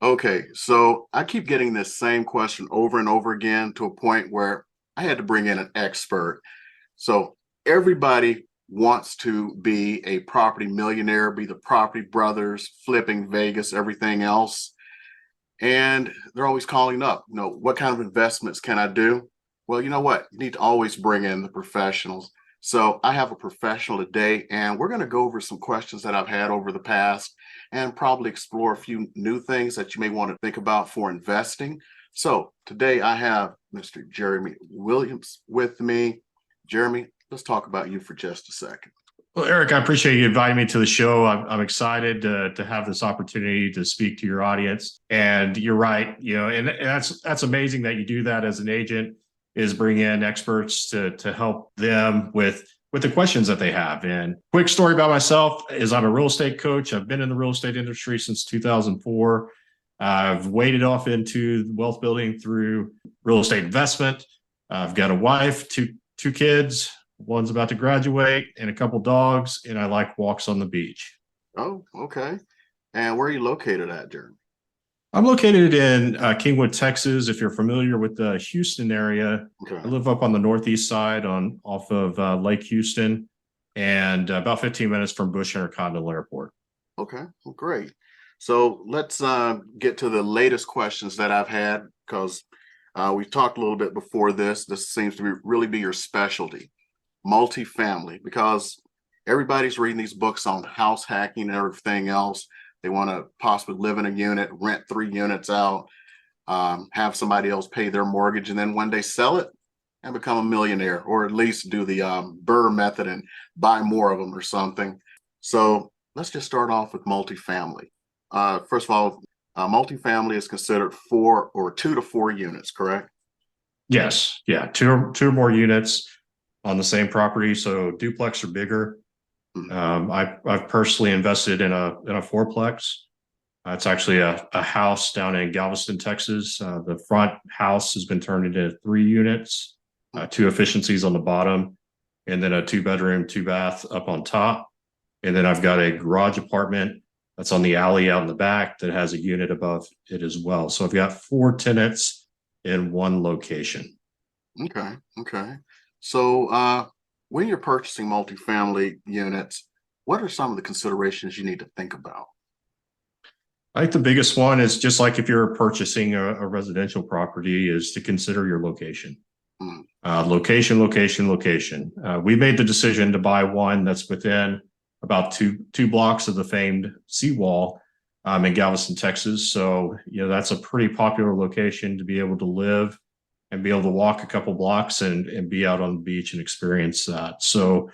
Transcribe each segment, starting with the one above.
Okay, so I keep getting this same question over and over again to a point where I had to bring in an expert. So everybody wants to be a property millionaire, be the property brothers, flipping Vegas, everything else. And they're always calling up, what kind of investments can I do? Well, you know what? You need to always bring in the professionals. So I have a professional today, and we're going to go over some questions that I've had over the past and probably explore a few new things that you may want to think about for investing. So today I have Mr. Jeremy Williams with me. Jeremy, let's talk about you for just a second. Well, Eric, I appreciate you inviting me to the show. I'm excited to have this opportunity to speak to your audience. And you're right, and that's amazing that you do that as an agent, is bring in experts to help them with the questions that they have. And quick story about myself is I'm a real estate coach. I've been in the real estate industry since 2004. I've waded off into wealth building through real estate investment. I've got a wife, two kids. One's about to graduate, and a couple dogs, and I like walks on the beach. Oh, okay. And where are you located at, Jeremy? I'm located in Kingwood, Texas. If you're familiar with the Houston area, Okay. I live up on the northeast side off of Lake Houston, and about 15 minutes from Bush Intercontinental Airport. Okay, well, great. So let's get to the latest questions that I've had because we've talked a little bit before this. This seems to really be your specialty, multifamily, because everybody's reading these books on house hacking and everything else. They want to possibly live in a unit, rent 3 units out, have somebody else pay their mortgage, and then one day sell it and become a millionaire, or at least do the Burr method and buy more of them or something. So let's just start off with multifamily. First of all, multifamily is considered 2 to 4 units, correct? Yes, yeah, two or more units on the same property, so duplex or bigger. I've personally invested in a fourplex. It's actually a house down in Galveston, Texas. The front house has been turned into 3 units, 2 efficiencies on the bottom, and then a 2-bedroom, 2-bath up on top. And then I've got a garage apartment that's on the alley out in the back that has a unit above it as well. So I've got 4 tenants in one location. Okay. So when you're purchasing multifamily units, what are some of the considerations you need to think about? I think the biggest one is just like if you're purchasing a residential property, is to consider your location. Mm. Location. We made the decision to buy one that's within about two blocks of the famed seawall in Galveston, Texas. So, that's a pretty popular location to be able to live and be able to walk a couple blocks and be out on the beach and experience that. So,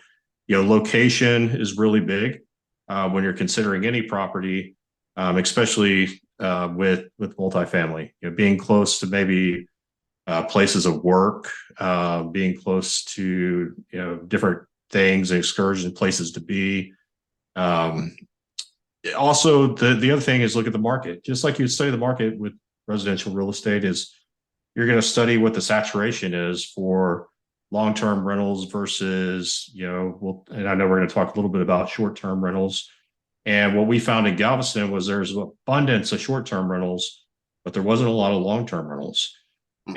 location is really big when you're considering any property, especially with multifamily. Being close to maybe places of work, being close to different things, excursion places to be. Also, the other thing is look at the market. Just like you study the market with residential real estate, is you're going to study what the saturation is for long-term rentals versus, and I know we're going to talk a little bit about short-term rentals. And what we found in Galveston was there's an abundance of short-term rentals, but there wasn't a lot of long-term rentals.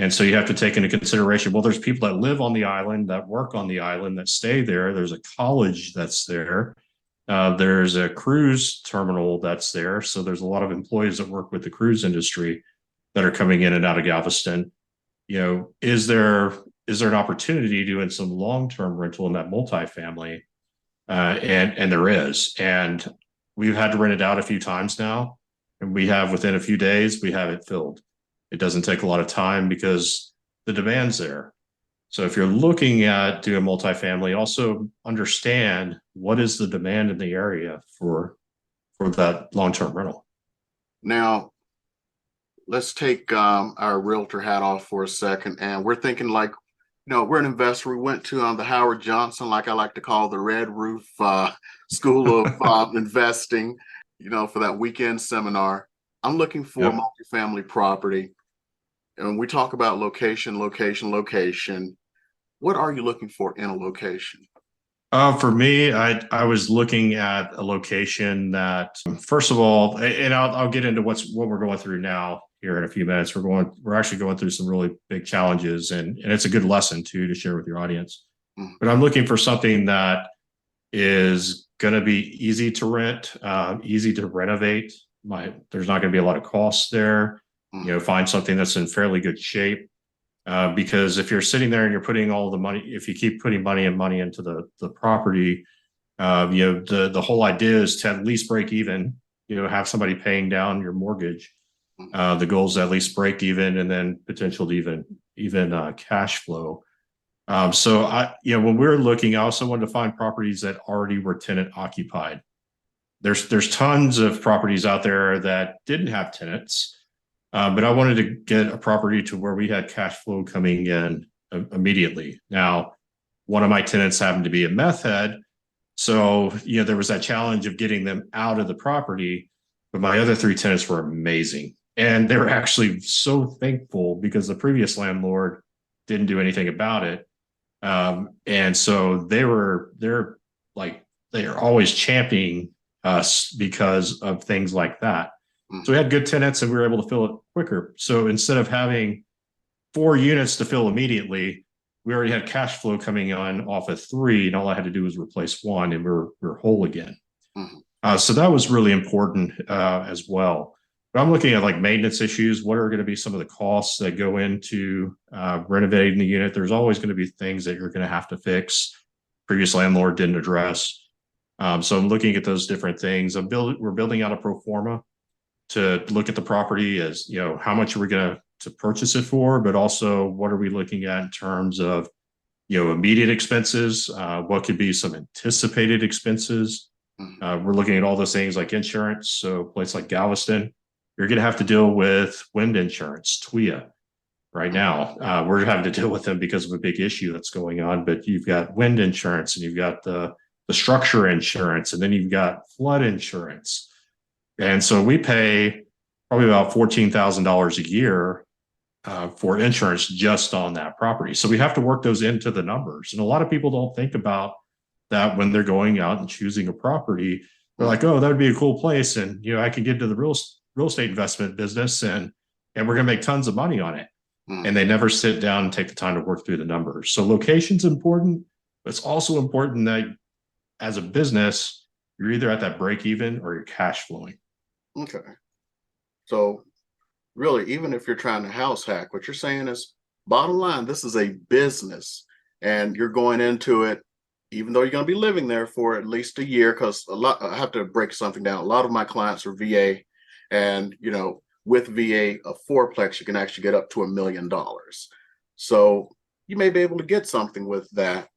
And so you have to take into consideration, well, there's people that live on the island, that work on the island, that stay there. There's a college that's there. There's a cruise terminal that's there. So there's a lot of employees that work with the cruise industry that are coming in and out of Galveston. Is there an opportunity doing some long-term rental in that multifamily? And there is. And we've had to rent it out a few times now. And we have, within a few days, we have it filled. It doesn't take a lot of time because the demand's there. So if you're looking at doing multifamily, also understand what is the demand in the area for that long-term rental. Now, let's take our realtor hat off for a second. And we're thinking like, we're an investor. We went to the Howard Johnson, like I like to call the Red Roof School of Investing, for that weekend seminar. I'm looking for multifamily property. And we talk about location. What are you looking for in a location? For me, I was looking at a location that, first of all, and I'll get into what we're going through now here in a few minutes. We're actually going through some really big challenges, and it's a good lesson too to share with your audience. Mm, But I'm looking for something that is going to be easy to rent, easy to renovate. There's not going to be a lot of costs there. mm, You know, find something that's in fairly good shape. Because if you're sitting there and you're putting all the money, if you keep putting money into the property, you know, the whole idea is to at least break even. You know, have somebody paying down your mortgage. mm. The goal is at least break even, and then potential to even cash flow. So you know, when we were looking, I also wanted to find properties that already were tenant occupied. There's tons of properties out there that didn't have tenants, but I wanted to get a property to where we had cash flow coming in immediately. Now, one of my tenants happened to be a meth head, so you know there was that challenge of getting them out of the property. But my other three tenants were amazing, and they were actually so thankful because the previous landlord didn't do anything about it. And so they're like they are always championing us because of things like that. Mm, So we had good tenants and we were able to fill it quicker. So instead of having 4 units to fill immediately, we already had cash flow coming on off of three, and all I had to do was replace one, and we're whole again. mm, So that was really important as well. But I'm looking at like maintenance issues. What are going to be some of the costs that go into renovating the unit? There's always going to be things that you're going to have to fix. Previous landlord didn't address. So I'm looking at those different things. We're building out a pro forma to look at the property as, you know, how much are we going to purchase it for, but also what are we looking at in terms of, you know, immediate expenses, what could be some anticipated expenses. mm. We're looking at all those things like insurance. So a place like Galveston, you're going to have to deal with wind insurance, TWIA. Right now, we're having to deal with them because of a big issue that's going on. But you've got wind insurance, and you've got the structure insurance, and then you've got flood insurance. And so we pay probably about $14,000 a year for insurance just on that property. So we have to work those into the numbers. And a lot of people don't think about that when they're going out and choosing a property. They're Mm, like, oh, that would be a cool place. And, you know, I could get into the real estate investment business and we're going to make tons of money on it. mm. And they never sit down and take the time to work through the numbers. So location's important, but it's also important that as a business, you're either at that break even or you're cash flowing. Okay. So really, even if you're trying to house hack, what you're saying is bottom line, this is a business and you're going into it, even though you're going to be living there for at least a year, because a lot, I have to break something down. A lot of my clients are VA, and you know, with VA, a fourplex, you can actually get up to $1 million. So you may be able to get something with that,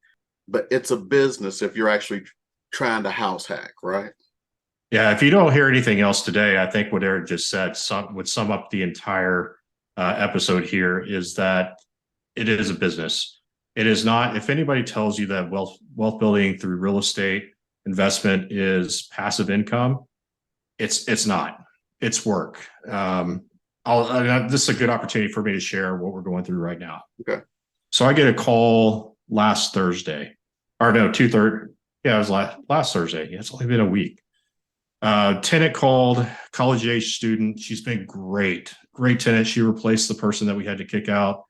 but it's a business if you're actually trying to house hack, right? Yeah, if you don't hear anything else today, I think what Eric just said would sum up the entire episode here is that it is a business. It is not, if anybody tells you that wealth building through real estate investment is passive income, it's not. It's work. This is a good opportunity for me to share what we're going through right now. Okay. So I get a call last Thursday, or no, two third. Yeah, it was last Thursday. Yeah, it's only been a week. Tenant called, college age student. She's been great tenant. She replaced the person that we had to kick out.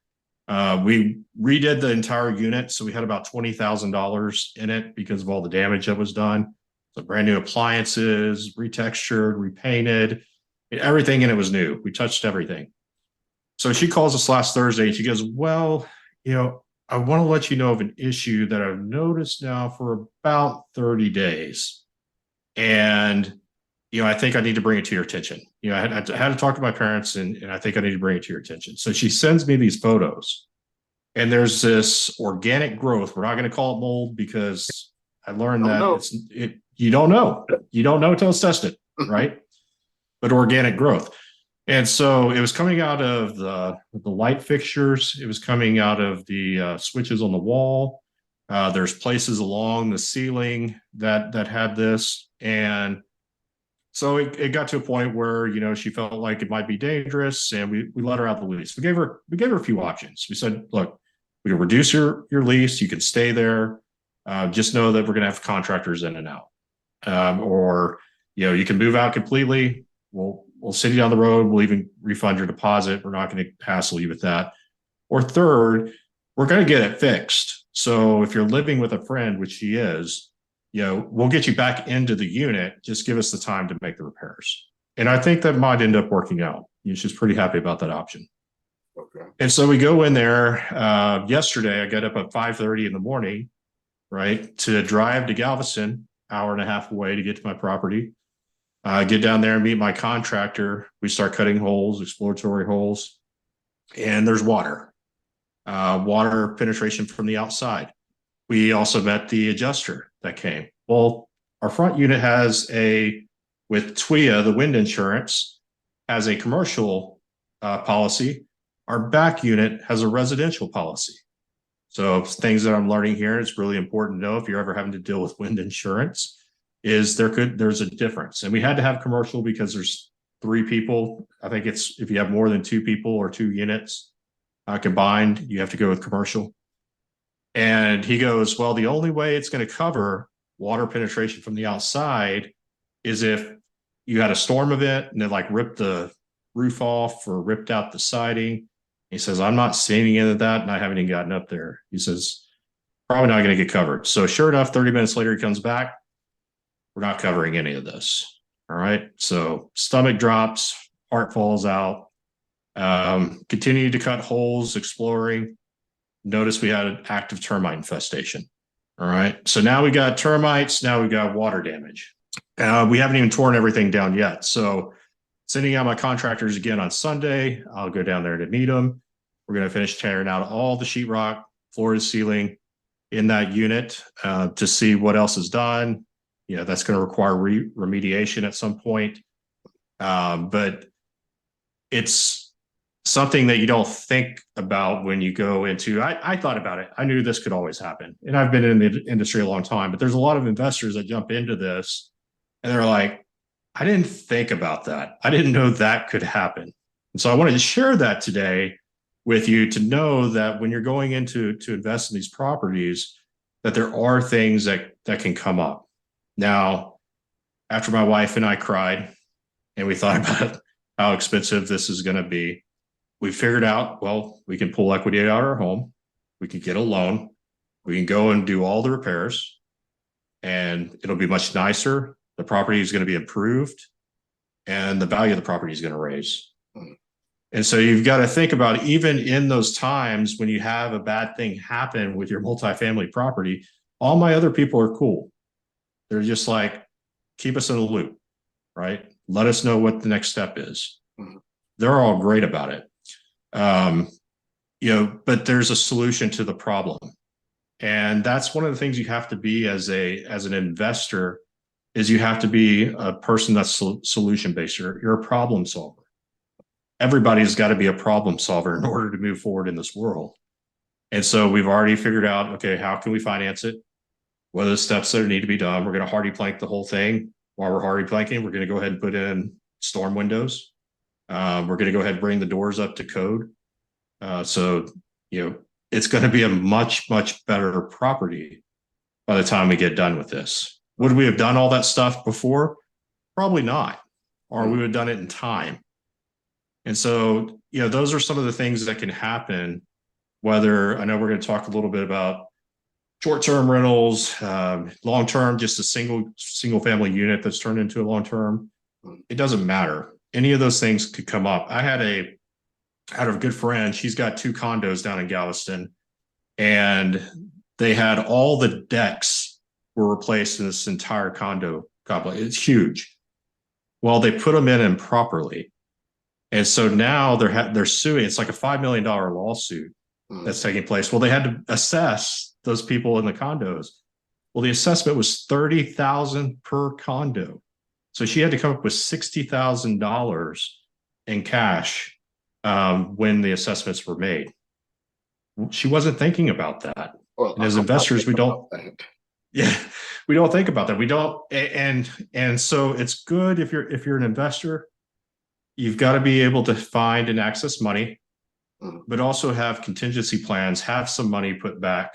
We redid the entire unit, so we had about $20,000 in it because of all the damage that was done. So brand new appliances, retextured, repainted, everything in it was new. We touched everything. So she calls us last Thursday and she goes, well, you know, I want to let you know of an issue that I've noticed now for about 30 days. And, you know, I think I need to bring it to your attention. You know, I had to talk to my parents and I think I need to bring it to your attention. So she sends me these photos and there's this organic growth. We're not going to call it mold because I learned Oh that no. you don't know. You don't know until it's tested, right? But organic growth. And so it was coming out of the light fixtures. It was coming out of the switches on the wall. There's places along the ceiling that had this, and so it got to a point where, you know, she felt like it might be dangerous, and we let her out the lease. We gave her a few options. We said, look, we can reduce your lease. You can stay there. just know that we're going to have contractors in and out. Or, you can move out completely. We'll send you down the road. We'll even refund your deposit. We're not going to hassle you with that. Or third, we're going to get it fixed. So if you're living with a friend, which she is, we'll get you back into the unit. Just give us the time to make the repairs. And I think that might end up working out. She's pretty happy about that option. Okay. And so we go in there. Yesterday, I got up at 5:30 in the morning, right, to drive to Galveston, hour and a half away to get to my property. Get down there and meet my contractor. We start cutting holes, exploratory holes, and there's water penetration from the outside. We also met the adjuster that came. Well, our front unit with TWIA, the wind insurance, has a commercial policy. Our back unit has a residential policy. So things that I'm learning here, it's really important to know if you're ever having to deal with wind insurance, there's a difference. And we had to have commercial because there's 3 people. I think it's if you have more than 2 people or 2 units combined, you have to go with commercial. And he goes, well, the only way it's going to cover water penetration from the outside is if you had a storm event and it like ripped the roof off or ripped out the siding. He says, I'm not seeing any of that, and I haven't even gotten up there. He says, probably not going to get covered. So sure enough, 30 minutes later, he comes back. We're not covering any of this. All right. So stomach drops, heart falls out. Continue to cut holes, exploring. Notice we had an active termite infestation. All right. So now we got termites. Now we got water damage. We haven't even torn everything down yet. So sending out my contractors again on Sunday. I'll go down there to meet them. We're going to finish tearing out all the sheetrock, floor to ceiling in that unit to see what else is done. That's going to require remediation at some point. But it's something that you don't think about when you go into, I thought about it. I knew this could always happen. And I've been in the industry a long time, but there's a lot of investors that jump into this and they're like, I didn't think about that. I didn't know that could happen. And so I wanted to share that today with you to know that when you're going into to invest in these properties, that there are things that can come up. Now, after my wife and I cried and we thought about how expensive this is going to be, we figured out, well, we can pull equity out of our home. We can get a loan. We can go and do all the repairs and it'll be much nicer. The property is going to be improved and the value of the property is going to raise. And so you've got to think about, even in those times when you have a bad thing happen with your multifamily property, all my other people are cool. They're just like, keep us in the loop, right? Let us know what the next step is. They're all great about it. But there's a solution to the problem. And that's one of the things you have to be as an investor, is you have to be a person that's solution based. You're a problem solver. Everybody's got to be a problem solver in order to move forward in this world. And so we've already figured out, okay, how can we finance it? What are the steps that need to be done? We're going to hardy plank the whole thing. While we're hardy planking, we're going to go ahead and put in storm windows. We're going to go ahead and bring the doors up to code. So it's going to be a much, much better property by the time we get done with this. Would we have done all that stuff before? Probably not. Or we would have done it in time. And so, those are some of the things that can happen. Whether, I know we're going to talk a little bit about short-term rentals, long-term, just a single family unit that's turned into a long-term. It doesn't matter. Any of those things could come up. I had a good friend. She's got 2 condos down in Galveston, and they had all the decks were replaced in this entire condo complex. It's huge. Well, they put them in improperly. And so now they're suing. It's like a $5 million lawsuit that's taking place. Well, they had to assess those people in the condos. Well, the assessment was $30,000 per condo. So she had to come up with $60,000 in cash when the assessments were made. She wasn't thinking about that. Well, and as investors, we don't. Yeah, we don't think about that. We don't, and so it's good if you're an investor. You've got to be able to find and access money, but also have contingency plans, have some money put back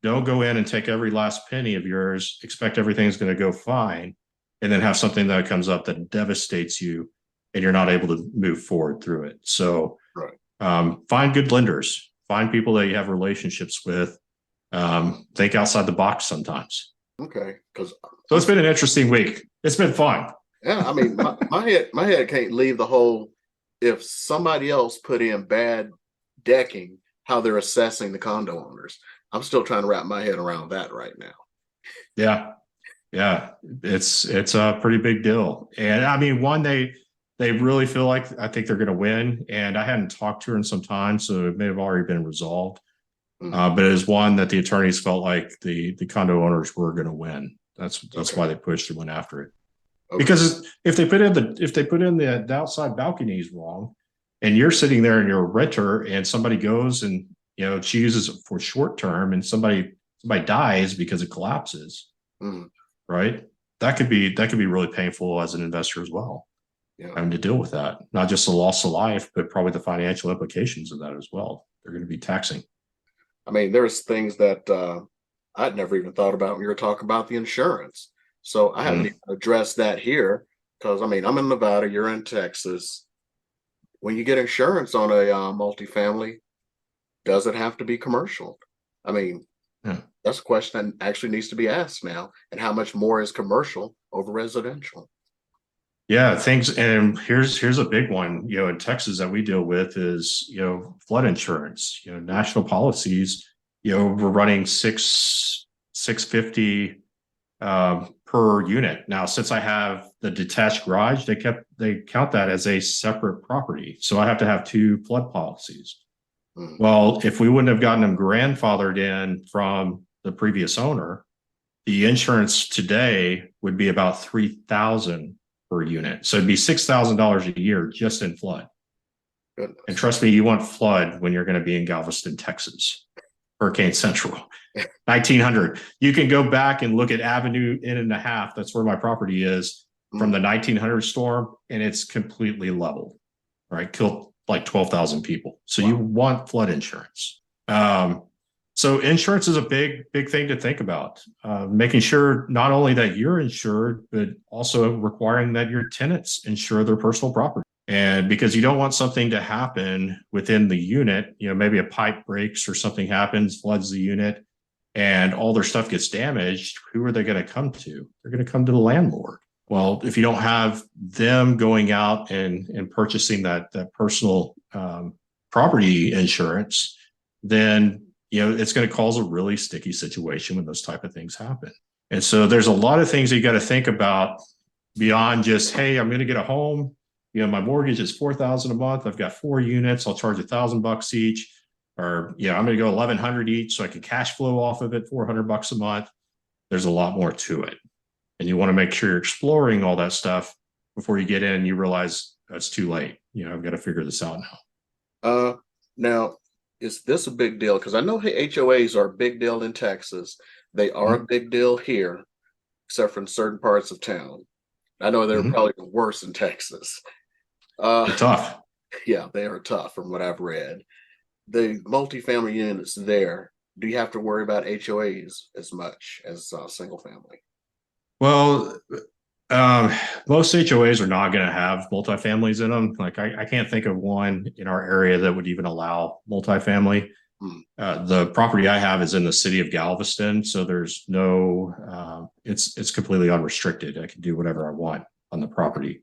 Don't go in and take every last penny of yours, expect everything's going to go fine, and then have something that comes up that devastates you and you're not able to move forward through it. So Right. find good lenders, find people that you have relationships with. Think outside the box sometimes. Okay. Because So it's been an interesting week. It's been fun. yeah, I mean, my head can't leave the whole. If somebody else put in bad decking, how they're assessing the condo owners. I'm still trying to wrap my head around that right now. Yeah. Yeah. It's a pretty big deal. And I mean, one, they really feel like I think they're going to win. And I hadn't talked to her in some time, so it may have already been resolved. Mm, But it is one that the attorneys felt like the condo owners were going to win. That's okay. why they pushed and went after it. Okay. Because if they put in the outside balconies wrong, and you're sitting there and you're a renter, and somebody goes and she uses it for short term, and somebody dies because it collapses, Mm, right? That could be really painful as an investor as well, yeah. having to deal with that. Not just the loss of life, but probably the financial implications of that as well. They're going to be taxing. I mean, there's things that I'd never even thought about when you were talking about the insurance. So I haven't Mm. even addressed that here because I mean, I'm in Nevada, you're in Texas. When you get insurance on a multifamily, does it have to be commercial? I mean, Yeah. that's a question that actually needs to be asked now. And how much more is commercial over residential? Yeah, things, and here's a big one, in Texas that we deal with is, flood insurance, national policies, we're running 650 per unit. Now, since I have the detached garage, they count that as a separate property. So I have to have two flood policies. Mm, Well, if we wouldn't have gotten them grandfathered in from the previous owner, the insurance today would be about 3,000 per unit. So it'd be $6,000 a year just in flood. And goodness. trust me, you want flood when you're going to be in Galveston, Texas, Hurricane Central, 1900. You can go back and look at Avenue Inn and a Half. That's where my property is from Mm, the 1900 storm, and it's completely leveled. Right, killed like 12,000 people. So you wow. want flood insurance. So insurance is a big thing to think about. Making sure not only that you're insured, but also requiring that your tenants insure their personal property. And because you don't want something to happen within the unit, maybe a pipe breaks or something happens, floods the unit, and all their stuff gets damaged, who are they going to come to? They're going to come to the landlord. Well, if you don't have them going out and purchasing that personal property insurance, then it's going to cause a really sticky situation when those type of things happen. And so there's a lot of things you got to think about beyond just, hey, I'm going to get a home. My mortgage is $4,000 a month. I've got 4 units. I'll charge $1,000 each, or I'm going to go 1,100 each, so I can cash flow off of it $400 a month. There's a lot more to it, and you want to make sure you're exploring all that stuff before you get in and you realize that's too late. I've got to figure this out now. Now, is this a big deal? Because I know HOAs are a big deal in Texas. They are a Mm-hmm. big deal here, except for in certain parts of town. I know they're Mm-hmm. probably worse in Texas. They're Uh, tough. yeah, they are tough from what I've read. The multifamily units there, do you have to worry about HOAs as much as single family? Well, um, most HOAs are not going to have multifamilies in them. Like I can't think of one in our area that would even allow multifamily. Hmm. The property I have is in the city of Galveston, so there's no. It's completely unrestricted. I can do whatever I want on the property.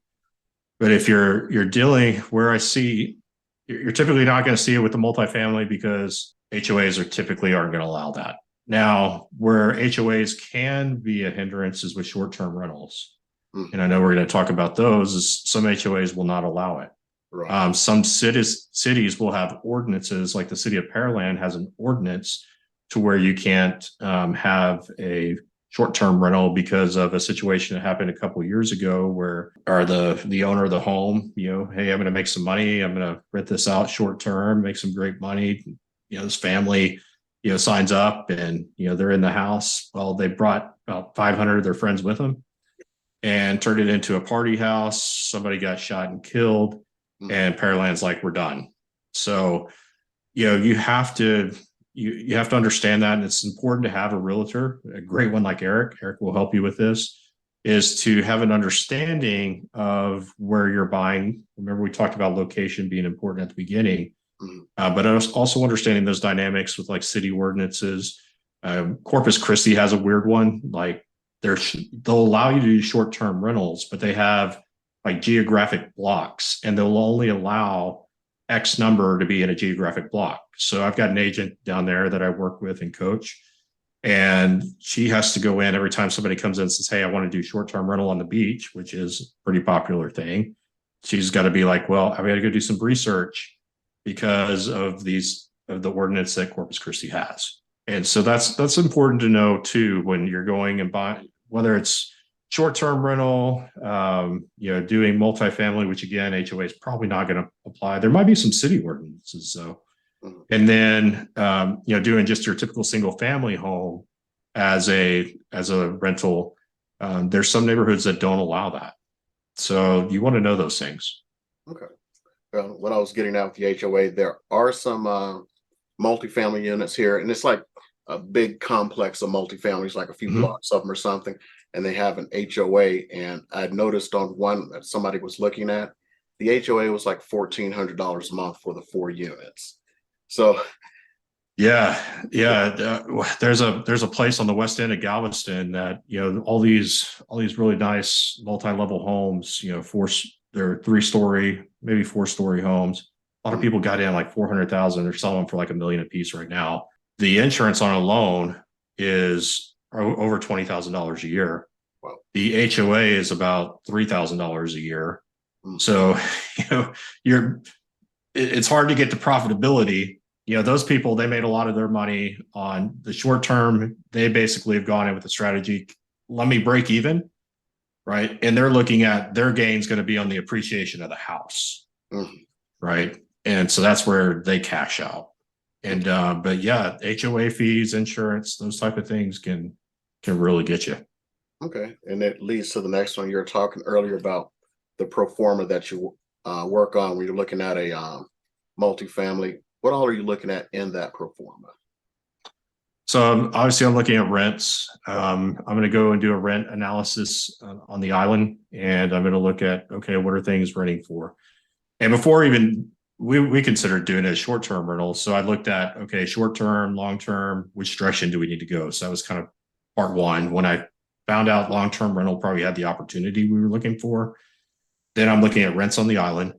But if you're dealing where I see, you're typically not going to see it with the multifamily because HOAs are typically aren't going to allow that. Now, where HOAs can be a hindrance is with short-term rentals. Hmm. And I know we're going to talk about those, is some HOAs will not allow it. Right. Some cities will have ordinances, like the city of Pearland has an ordinance to where you can't have a short-term rental because of a situation that happened a couple of years ago where the owner of the home, hey, I'm going to make some money. I'm going to rent this out short-term, make some great money. This family, signs up and, they're in the house. Well, they brought about 500 of their friends with them and turned it into a party house. Somebody got shot and killed, Hmm. and Pearland's like, we're done. So, you have to you have to understand that, and it's important to have a realtor, a great one like Eric. Eric will help you with this. Is to have an understanding of where you're buying. Remember, we talked about location being important at the beginning, but also understanding those dynamics with like city ordinances. Corpus Christi has a weird one. Like they'll allow you to do short-term rentals, but they have like geographic blocks, and they'll only allow X number to be in a geographic block. So I've got an agent down there that I work with and coach, and she has to go in every time somebody comes in and says, hey, I want to do short-term rental on the beach, which is a pretty popular thing. She's got to be like, well, I've got to go do some research because of the ordinance that Corpus Christi has. And so that's important to know too, when you're going and buying, whether it's short-term rental, doing multifamily, which again, HOA is probably not going to apply. There might be some city ordinances though. And then, doing just your typical single family home as a rental, there's some neighborhoods that don't allow that. So you want to know those things. Okay. When I was getting out with the HOA, there are some multifamily units here, and it's like a big complex of multifamilies, like a few blocks of them or something, and they have an HOA. And I noticed on one that somebody was looking at, the HOA was like $1,400 a month for the 4 units. So yeah. There's a place on the west end of Galveston that, all these really nice multi-level homes, they're 3-story, maybe 4-story homes. A lot of people got in like 400,000. They're selling them for like $1 million a piece right now. The insurance on a loan is over $20,000 a year. Wow. The HOA is about $3,000 a year. So, it's hard to get to profitability. Those people, they made a lot of their money on the short term. They basically have gone in with a strategy, let me break even, right? And they're looking at their gains going to be on the appreciation of the house, right? And so that's where they cash out. And but yeah, HOA fees, insurance, those type of things can really get you. Okay, and it leads to the next one. You were talking earlier about the pro forma that you work on when you're looking at a multifamily. What all are you looking at in that pro forma? So obviously I'm looking at rents. I'm going to go and do a rent analysis on the island, and I'm going to look at, okay, what are things renting for? And before even we considered doing a short-term rental. So I looked at, okay, short-term, long-term, which direction do we need to go? So that was kind of part one. When I found out long-term rental probably had the opportunity we were looking for, then I'm looking at rents on the island,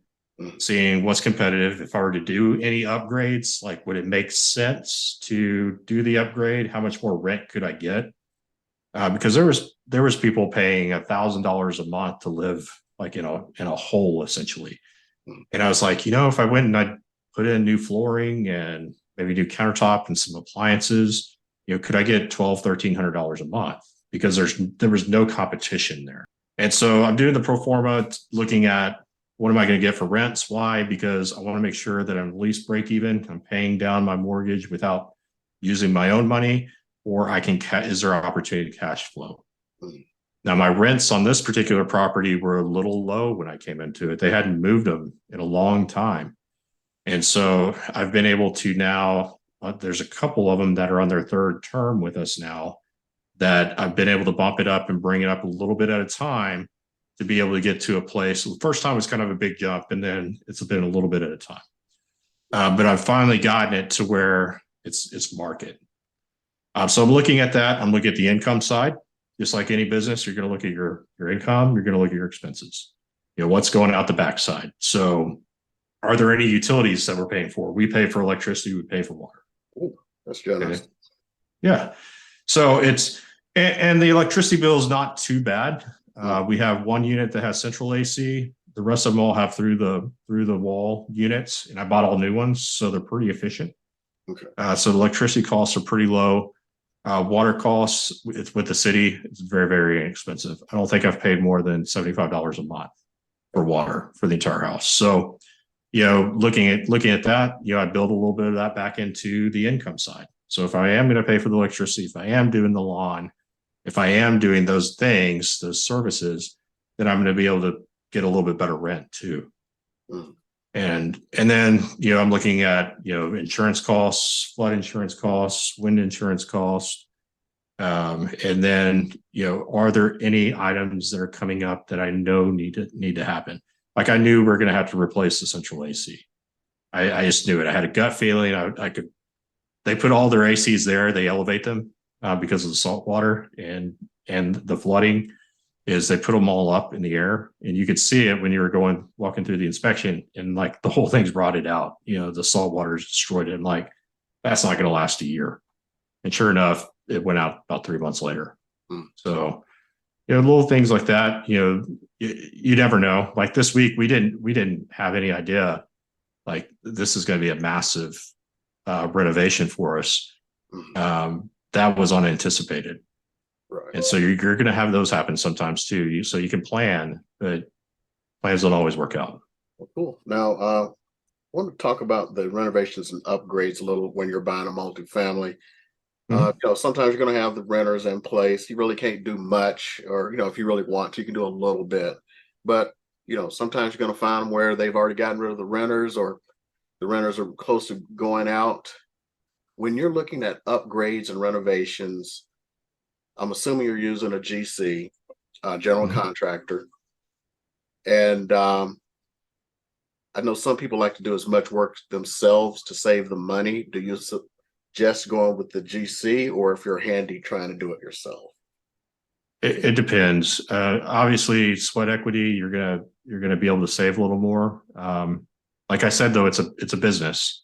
seeing what's competitive. If I were to do any upgrades, like would it make sense to do the upgrade? How much more rent could I get? Because there was people paying $1,000 a month to live like in a hole essentially. And I was like, if I went and I put in new flooring and maybe new countertop and some appliances, could I get $1,200-1,300 a month? Because there was no competition there. And so I'm doing the pro forma, looking at what am I going to get for rents? Why? Because I want to make sure that I'm at least break even. I'm paying down my mortgage without using my own money, or is there an opportunity to cash flow? Now, my rents on this particular property were a little low when I came into it. They hadn't moved them in a long time. And so I've been able to now, there's a couple of them that are on their 3rd term with us now, that I've been able to bump it up and bring it up a little bit at a time to be able to get to a place. The first time was kind of a big jump, and then it's been a little bit at a time. But I've finally gotten it to where it's market. So I'm looking at that. I'm looking at the income side. Just like any business, you're going to look at your income, you're going to look at your expenses. What's going out the backside. So are there any utilities that we're paying for? We pay for electricity, we pay for water. Ooh, that's generous. Okay. Yeah. So and the electricity bill is not too bad. We have one unit that has central AC. The rest of them all have through the wall units, and I bought all new ones, so they're pretty efficient. Okay. So the electricity costs are pretty low. Water costs, it's with the city, it's very, very inexpensive. I don't think I've paid more than $75 a month for water for the entire house. So, looking at that, I build a little bit of that back into the income side. So if I am going to pay for the electricity, if I am doing the lawn, if I am doing those things, those services, then I'm going to be able to get a little bit better rent too. And then, I'm looking at, insurance costs, flood insurance costs, wind insurance costs. And then, are there any items that are coming up that I know need to happen? Like I knew we're going to have to replace the central AC. I just knew it. I had a gut feeling I could. They put all their ACs there. They elevate them because of the salt water and the flooding. Is they put them all up in the air, and you could see it when you were walking through the inspection, and like the whole thing's rotted out. The salt water has destroyed it. And like that's not going to last a year. And sure enough, it went out about 3 months later. So, little things like that. You never know. Like this week, we didn't have any idea. Like this is going to be a massive renovation for us. That was unanticipated. Right. And so you're going to have those happen sometimes too. So you can plan, but plans don't always work out. Well, cool. Now, I want to talk about the renovations and upgrades a little when you're buying a multifamily. Sometimes you're going to have the renters in place. You really can't do much, or, if you really want to, you can do a little bit. But, sometimes you're going to find them where they've already gotten rid of the renters, or the renters are close to going out. When you're looking at upgrades and renovations, I'm assuming you're using a GC, general contractor. And I know some people like to do as much work themselves to save the money. Do you suggest going with the GC, or if you're handy trying to do it yourself? It depends. Obviously, sweat equity, you're gonna be able to save a little more. Like I said, though, it's a business.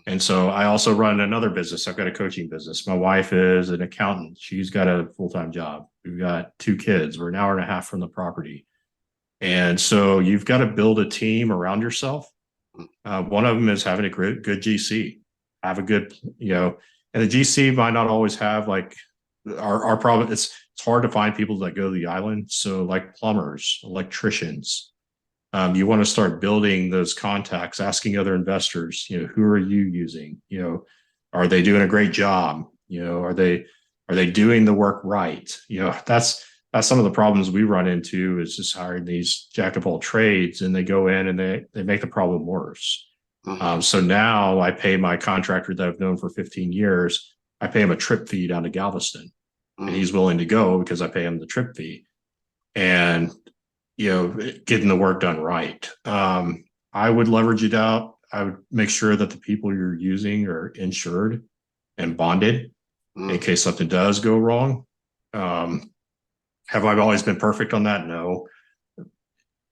And so I also run another business. I've got a coaching business. My wife is an accountant. She's got a full-time job. We've got 2 kids. We're an hour and a half from the property. And so you've got to build a team around yourself. One of them is having a good GC, have a good, and the GC might not always have like our problem. It's hard to find people that go to the island. So like plumbers, electricians, you want to start building those contacts, asking other investors, who are you using? Are they doing a great job? Are they doing the work right? That's some of the problems we run into, is just hiring these jack of all trades, and they go in and they make the problem worse. So now I pay my contractor that I've known for 15 years, I pay him a trip fee down to Galveston, and he's willing to go because I pay him the trip fee. And getting the work done right. I would leverage it out. I would make sure that the people you're using are insured and bonded in case something does go wrong. Have I always been perfect on that? No.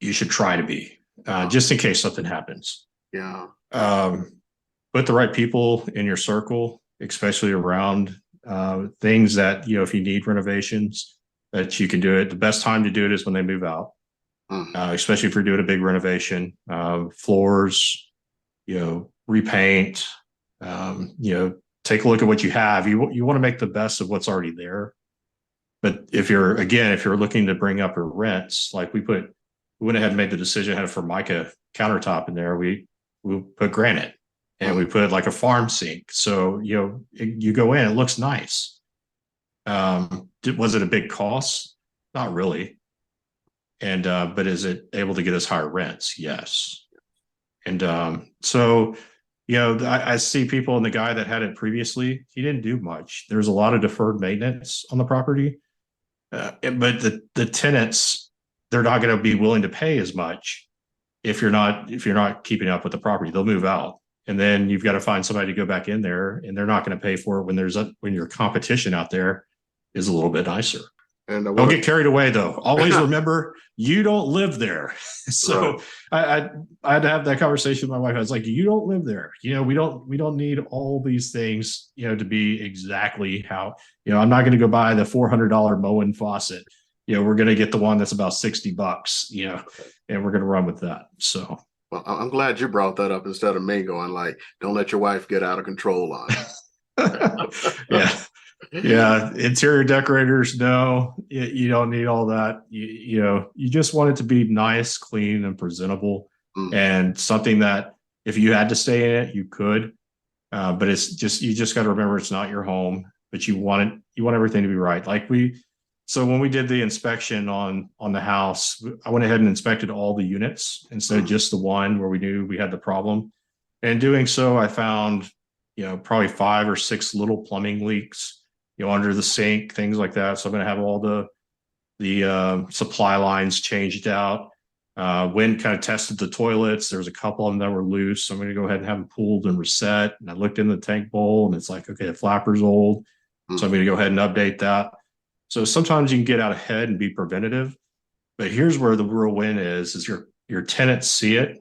You should try to be, just in case something happens. Yeah. Put the right people in your circle, especially around things that, if you need renovations, that you can do it. The best time to do it is when they move out. Especially if you're doing a big renovation, floors, repaint, take a look at what you have. You want to make the best of what's already there. But if you're looking to bring up your rents, like we went ahead and made the decision, had a Formica countertop in there. We put granite, and we put like a farm sink. So, you go in, it looks nice. Was it a big cost? Not really. And but is it able to get us higher rents? Yes. And so I see people, and the guy that had it previously, he didn't do much. There's a lot of deferred maintenance on the property, but the tenants, they're not going to be willing to pay as much if you're not keeping up with the property. They'll move out, and then you've got to find somebody to go back in there, and they're not going to pay for it when your competition out there is a little bit nicer. And don't get carried away, though. Always remember, you don't live there. So right. I had to have that conversation with my wife. I was like, you don't live there. We don't need all these things, to be exactly how, I'm not going to go buy the $400 Moen faucet. We're going to get the one that's about $60, and we're going to run with that. So. Well, I'm glad you brought that up instead of me going like, don't let your wife get out of control on it. Yeah. Yeah, interior decorators, no, you don't need all that. You just want it to be nice, clean, and presentable, and something that if you had to stay in it, you could. But you just got to remember, it's not your home, but you want everything to be right. Like we So when we did the inspection on the house, I went ahead and inspected all the units instead of just the one where we knew we had the problem. And doing so, I found, probably 5 or 6 little plumbing leaks, under the sink, things like that. So I'm going to have all the supply lines changed out. Wind kind of tested the toilets. There was a couple of them that were loose. So I'm going to go ahead and have them pulled and reset. And I looked in the tank bowl and it's like, okay, the flapper's old. So I'm going to go ahead and update that. So sometimes you can get out ahead and be preventative. But here's where the real win is your tenants see it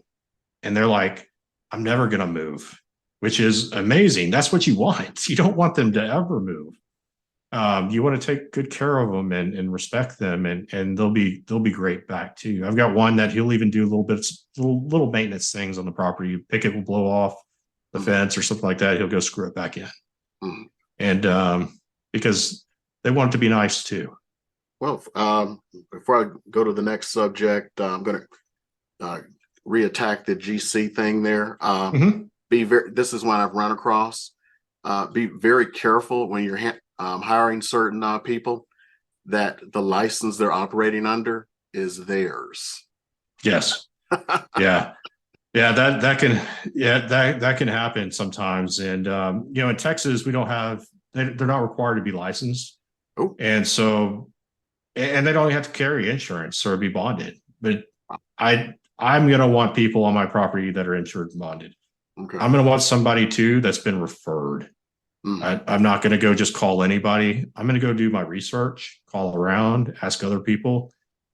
and they're like, I'm never going to move, which is amazing. That's what you want. You don't want them to ever move. You want to take good care of them and respect them, and they'll be great back to you. I've got one that he'll even do little maintenance things on the property. Picket will blow off the fence or something like that. He'll go screw it back in, and because they want it to be nice too. Well, before I go to the next subject, I'm going to reattack the GC thing there. This is one I've run across. Be very careful when you're hiring certain people that the license they're operating under is theirs. Yes. Yeah. Yeah, that can happen sometimes. And in Texas, we don't have they're not required to be licensed. Oh. And so and they don't have to carry insurance or be bonded. But I'm gonna want people on my property that are insured and bonded. Okay. I'm gonna want somebody too that's been referred. I'm not going to go just call anybody. I'm going to go do my research, call around, ask other people.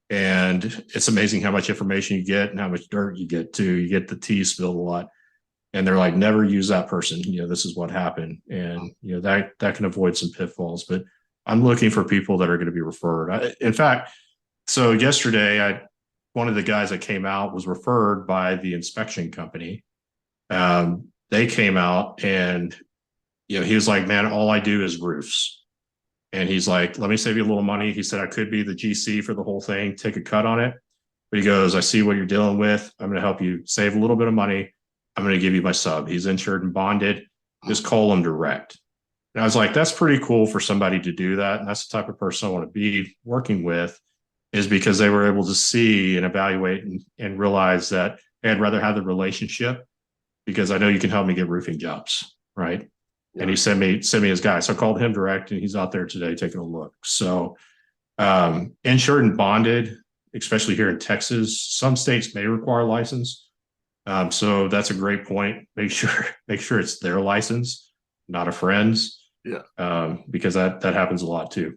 And it's amazing how much information you get and how much dirt you get too. You get the tea spilled a lot. And they're like, never use that person. This is what happened. And, that can avoid some pitfalls. But I'm looking for people that are going to be referred. In fact, so yesterday, one of the guys that came out was referred by the inspection company. They came out and he was like, man, all I do is roofs. And he's like, let me save you a little money. He said, I could be the GC for the whole thing, take a cut on it. But he goes, I see what you're dealing with. I'm going to help you save a little bit of money. I'm going to give you my sub. He's insured and bonded. Just call him direct. And I was like, that's pretty cool for somebody to do that. And that's the type of person I want to be working with, is because they were able to see and evaluate and realize that, hey, I'd rather have the relationship because I know you can help me get roofing jobs, right? And he sent me his guy. So I called him direct and he's out there today taking a look. So insured and bonded, especially here in Texas, some states may require a license. So that's a great point. Make sure it's their license, not a friend's. Yeah. Because that happens a lot too.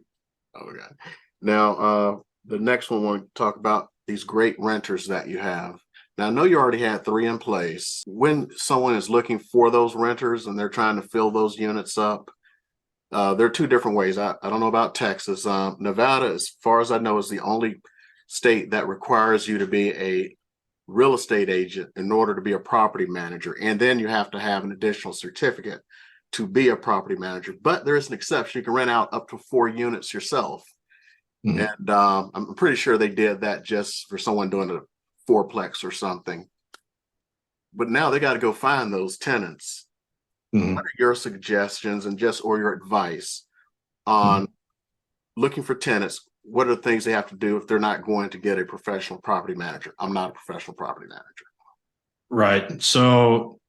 Oh God. Now the next one we'll talk about these great renters that you have. Now, I know you already had 3 in place. When someone is looking for those renters and they're trying to fill those units up, there are 2 different ways. I don't know about Texas. Nevada, as far as I know, is the only state that requires you to be a real estate agent in order to be a property manager. And then you have to have an additional certificate to be a property manager. But there is an exception. You can rent out up to 4 units yourself. And I'm pretty sure they did that just for someone doing a 4-plex or something. But now they got to go find those tenants. What are your suggestions or your advice on looking for tenants? What are the things they have to do if they're not going to get a professional property manager? I'm not a professional property manager. Right. So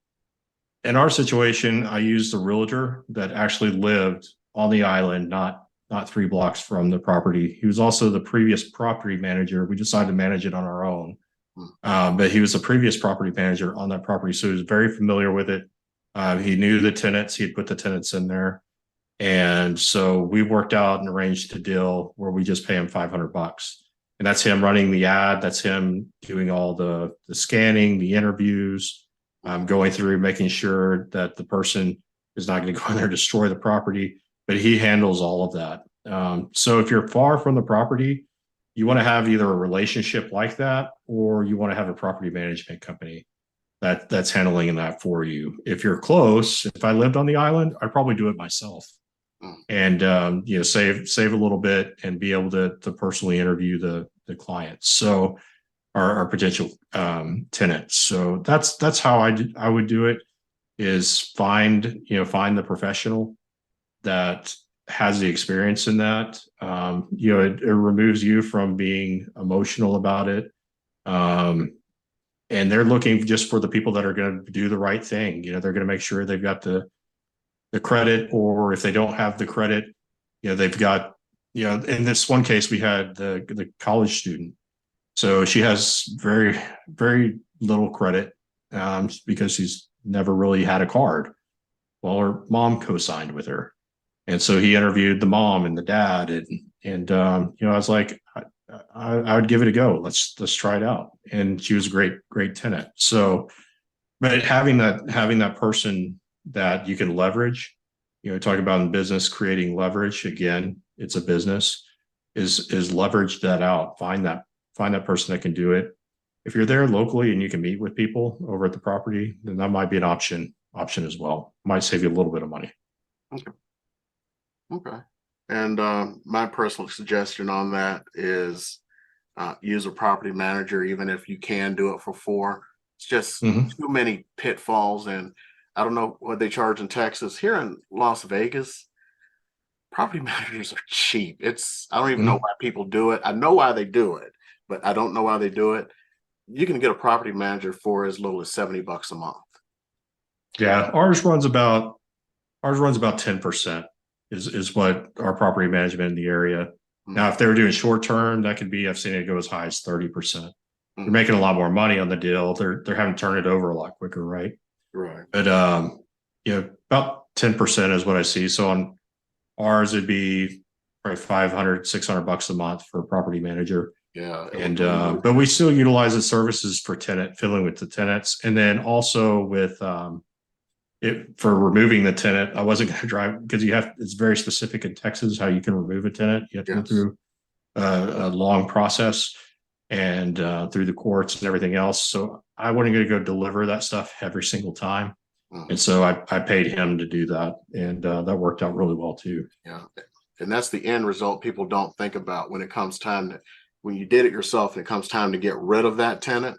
in our situation, I used a realtor that actually lived on the island, not 3 blocks from the property. He was also the previous property manager. We decided to manage it on our own. But he was a previous property manager on that property. So he was very familiar with it. He knew the tenants. He'd put the tenants in there. And so we worked out and arranged a deal where we just pay him $500. And that's him running the ad. That's him doing all the scanning, the interviews, going through, making sure that the person is not going to go in there and destroy the property. But he handles all of that. So if you're far from the property, you want to have either a relationship like that, or you want to have a property management company that's handling that for you. If you're close, if I lived on the island, I'd probably do it myself, and save a little bit and be able to personally interview the clients. So our potential tenants. So that's how I would do it, is find the professional that has the experience in that. It removes you from being emotional about it. And they're looking just for the people that are going to do the right thing. They're going to make sure they've got the credit, or if they don't have the credit, they've got, in this one case, we had the college student. So she has very, very little credit because she's never really had a card. Well, her mom co-signed with her. And so he interviewed the mom and the dad, and I was like, I would give it a go. Let's try it out. And she was a great tenant. So, but having that person that you can leverage, talk about in business, creating leverage. Again, it's a business. Is leverage that out. Find that person that can do it. If you're there locally and you can meet with people over at the property, then that might be an option as well. Might save you a little bit of money. Okay. Okay. And my personal suggestion on that is use a property manager, even if you can do it for 4. It's just too many pitfalls. And I don't know what they charge in Texas. Here in Las Vegas, property managers are cheap. I don't even know why people do it. I know why they do it, but I don't know why they do it. You can get a property manager for as little as $70 a month. Yeah, ours runs about 10% is what our property management in the area. Now, if they were doing short term, that could be, I've seen it go as high as 30%. They're making a lot more money on the deal. They're having to turn it over a lot quicker, right? Right. But about 10% is what I see. So on ours, it'd be probably $500-$600 a month for a property manager. Yeah. And but we still utilize the services for filling with the tenants, and then also with for removing the tenant. I wasn't going to drive because it's very specific in Texas how you can remove a tenant. You have to go through a long process and through the courts and everything else. So I wasn't going to go deliver that stuff every single time. And so I paid him to do that, and that worked out really well too. Yeah, and that's the end result people don't think about when it comes time to, when you did it yourself and it comes time to get rid of that tenant.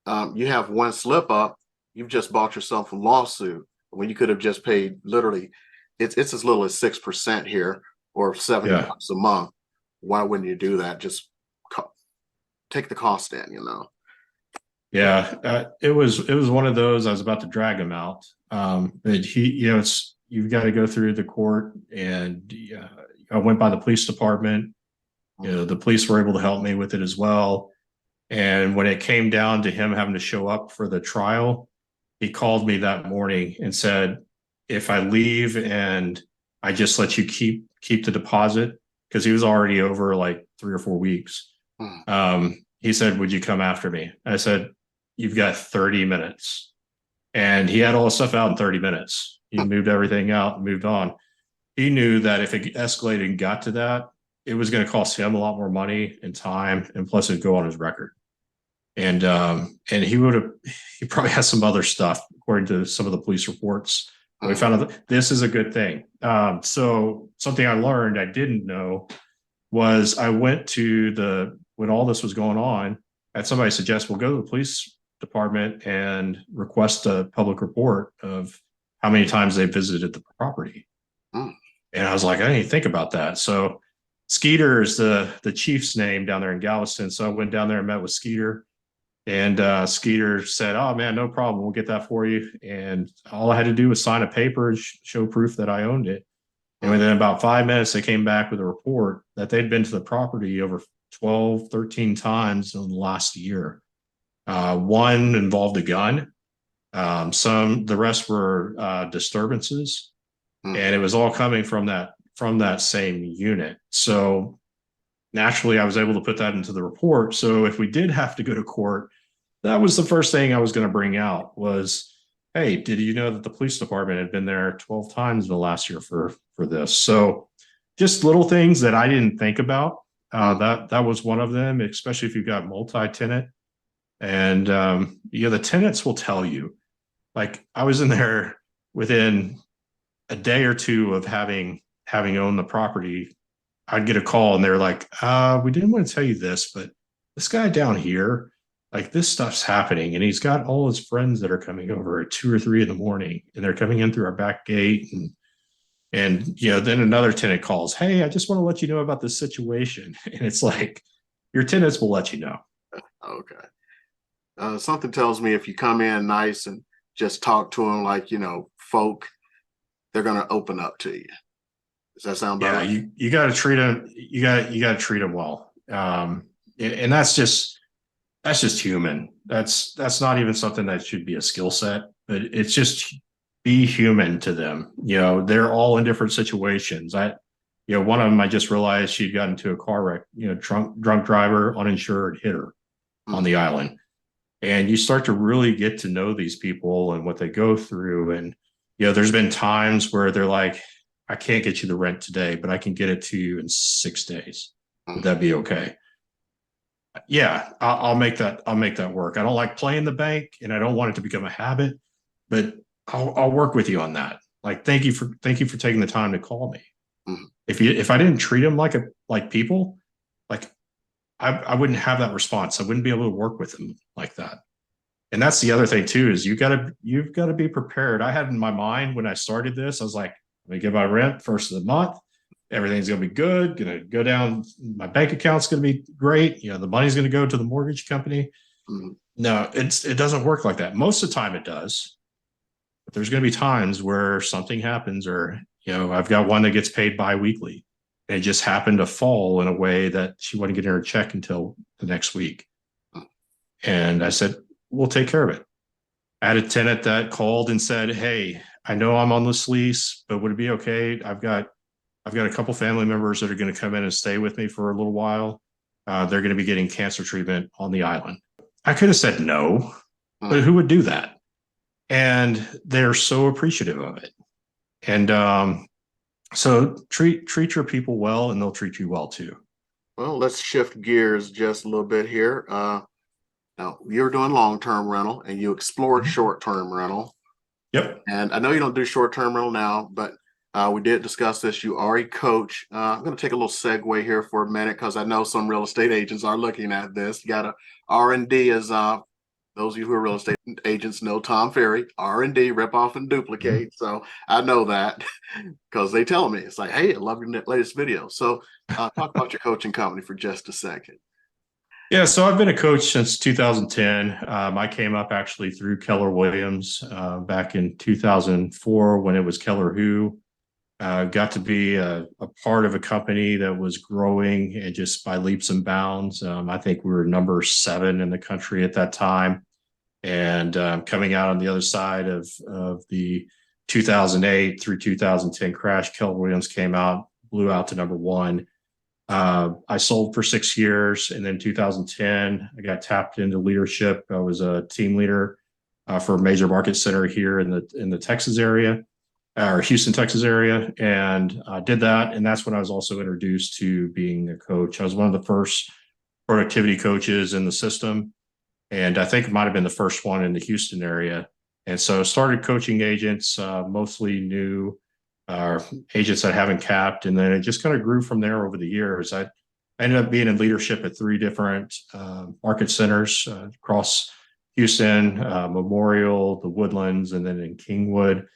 You have one slip up, you've just bought yourself a lawsuit when you could have just paid literally, it's as little as 6% here, or $70 a month. Why wouldn't you do that? Just take the cost in, Yeah, it was one of those. I was about to drag him out, but you've got to go through the court, and I went by the police department. The police were able to help me with it as well. And when it came down to him having to show up for the trial, he called me that morning and said, "If I leave and I just let you keep the deposit," because he was already over like 3 or 4 weeks. He said, "Would you come after me?" I said, "You've got 30 minutes. And he had all the stuff out in 30 minutes. He moved everything out and moved on. He knew that if it escalated and got to that, it was going to cost him a lot more money and time, and plus it'd go on his record. And he probably has some other stuff according to some of the police reports. We found out that this is a good thing. So something I learned I didn't know was I went to when all this was going on, I had somebody suggest, we'll go to the police department and request a public report of how many times they visited the property. And I was like, I didn't even think about that. So Skeeter is the chief's name down there in Galveston. So I went down there and met with Skeeter, and Skeeter said, "Oh man, no problem. We'll get that for you." And all I had to do was sign a paper and show proof that I owned it. And within about 5 minutes, they came back with a report that they'd been to the property over 12, 13 times in the last year. One involved a gun. The rest were disturbances, and it was all coming from that same unit. So naturally, I was able to put that into the report. So if we did have to go to court, that was the first thing I was going to bring out was, "Hey, did you know that the police department had been there 12 times in the last year for this?" So just little things that I didn't think about. That was one of them, especially if you've got multi-tenant. And the tenants will tell you. Like, I was in there within a day or two of having owned the property. I'd get a call and they're like, "We didn't want to tell you this, but this guy down here, like, this stuff's happening, and he's got all his friends that are coming over at 2 or 3 in the morning, and they're coming in through our back gate, and And then another tenant calls, hey, I just want to let you know about this situation. And it's like, your tenants will let you know. Okay. Something tells me if you come in nice and just talk to them like, folk, they're going to open up to you. Does that sound about Yeah, right? you got to treat them. You got to treat them well. And that's just human. That's not even something that should be a skill set, but it's just be human to them. They're all in different situations. One of them I just realized she'd gotten into a car wreck. Drunk driver, uninsured, hit her on Mm, the island, and you start to really get to know these people and what they go through. And there's been times where they're like, I can't get you the rent today, but I can get it to you in 6 days. Would mm, that be okay? Yeah, I'll make that. I'll make that work. I don't like playing the bank, and I don't want it to become a habit, but I'll work with you on that. Like, thank you for taking the time to call me. mm. If I didn't treat them like people, like I wouldn't have that response. I wouldn't be able to work with them like that. And that's the other thing too, is you've got to be prepared. I had in my mind when I started this, I was like, let me get my rent first of the month. Everything's gonna be good, gonna go down, my bank account's gonna be great, the money's gonna go to the mortgage company. Mm. No, it doesn't work like that. Most of the time it does, but there's gonna be times where something happens, or I've got one that gets paid bi-weekly. And it just happened to fall in a way that she wouldn't get her check until the next week. And I said, we'll take care of it. I had a tenant that called and said, hey, I know I'm on this lease, but would it be okay? I've got a couple family members that are going to come in and stay with me for a little while. They're going to be getting cancer treatment on the island. I could have said no, but Mm. who would do that? And they're so appreciative of it. And so treat your people well, and they'll treat you well too. Well, let's shift gears just a little bit here. Now, you're doing long-term rental and you explored Mhm. short-term rental. Yep. And I know you don't do short-term rental now, but we did discuss this. You are a coach. I'm going to take a little segue here for a minute because I know some real estate agents are looking at this. You got a R&D is those of you who are real estate agents know Tom Ferry, R&D, rip off and Mhm. duplicate. So I know that because they tell me it's like, hey, I love your latest video. So talk about your coaching company for just a second. Yeah, so I've been a coach since 2010. I came up actually through Keller Williams back in 2004 when it was Keller Who. Got to be a part of a company that was growing and just by leaps and bounds. I think we were number 7 in the country at that time. And coming out on the other side of the 2008 through 2010 crash, Keller Williams came out, blew out to number 1. I sold for 6 years, and then 2010, I got tapped into leadership. I was a team leader for a major market center here in the Texas area, or Houston, Texas area, and did that. And that's when I was also introduced to being a coach. I was one of the first productivity coaches in the system, and I think it might have been the first one in the Houston area. And so started coaching agents, mostly new agents that haven't capped, and then it just kind of grew from there over the years. I ended up being in leadership at 3 different market centers across Houston, Memorial, the Woodlands, and then in Kingwood,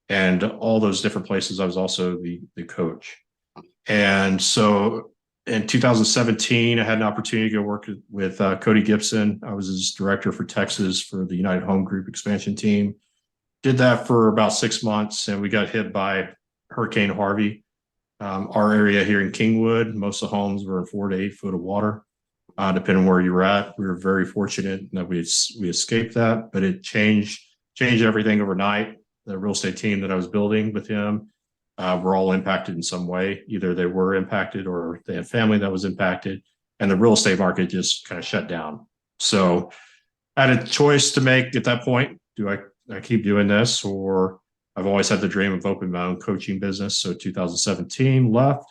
and all those different places. I was also the coach. And so in 2017, I had an opportunity to go work with Cody Gibson. I was his director for Texas for the United Home Group expansion team. Did that for about 6 months, and we got hit by Hurricane Harvey. Our area here in Kingwood, most of the homes were in 4 to 8 foot of water, depending on where you were at. We were very fortunate that we escaped that, but it changed everything overnight. The real estate team that I was building with him were all impacted in some way. Either they were impacted or they had family that was impacted, and the real estate market just kind of shut down. So I had a choice to make at that point. Do I keep doing this, or I've always had the dream of opening my own coaching business. So 2017 left,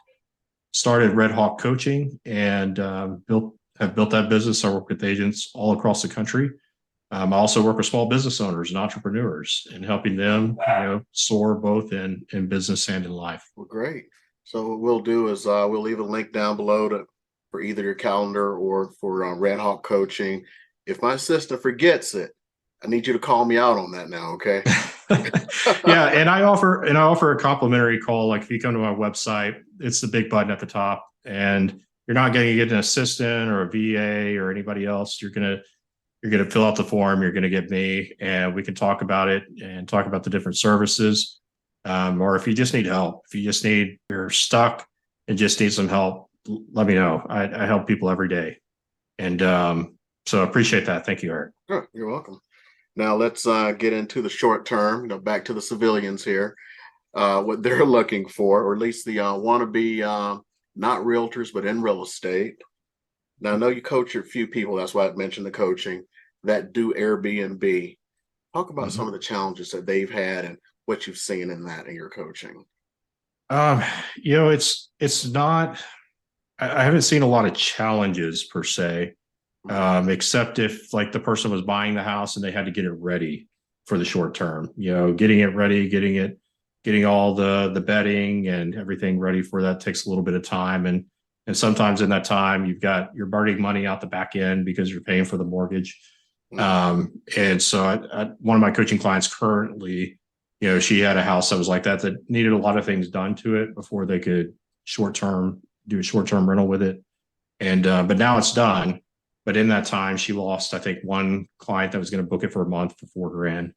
started Red Hawk Coaching, and have built that business. I work with agents all across the country. I also work with small business owners and entrepreneurs and helping them, soar both in business and in life. Well, great. So what we'll do is we'll leave a link down below for either your calendar or for Red Hawk Coaching. If my assistant forgets it, I need you to call me out on that now, okay? Yeah, and I offer a complimentary call. Like if you come to my website, it's the big button at the top, and you're not going to get an assistant or a VA or anybody else. You're gonna fill out the form. You're gonna get me, and we can talk about it and talk about the different services. Or if you just need help, if you just need you're stuck and just need some help, let me know. I help people every day, and so I appreciate that. Thank you, Eric. Sure, you're welcome. Now let's get into the short term, back to the civilians here, what they're looking for, or at least the want to be not realtors, but in real estate. Now, I know you coach a few people. That's why I mentioned the coaching that do Airbnb. Talk about some Mhm. of the challenges that they've had and what you've seen in that in your coaching. Um, it's not. I haven't seen a lot of challenges per se, Mhm. except if like the person was buying the house and they had to get it ready for the short term. Getting it ready, getting all the bedding and everything ready for that takes a little bit of time, and sometimes in that time you're burning money out the back end because you're paying for the mortgage. Mhm. And so one of my coaching clients currently, she had a house that was like that needed a lot of things done to it before they could short term do a short term rental with it. And but now it's done. But in that time, she lost, I think, one client that was going to book it for a month for $4,000,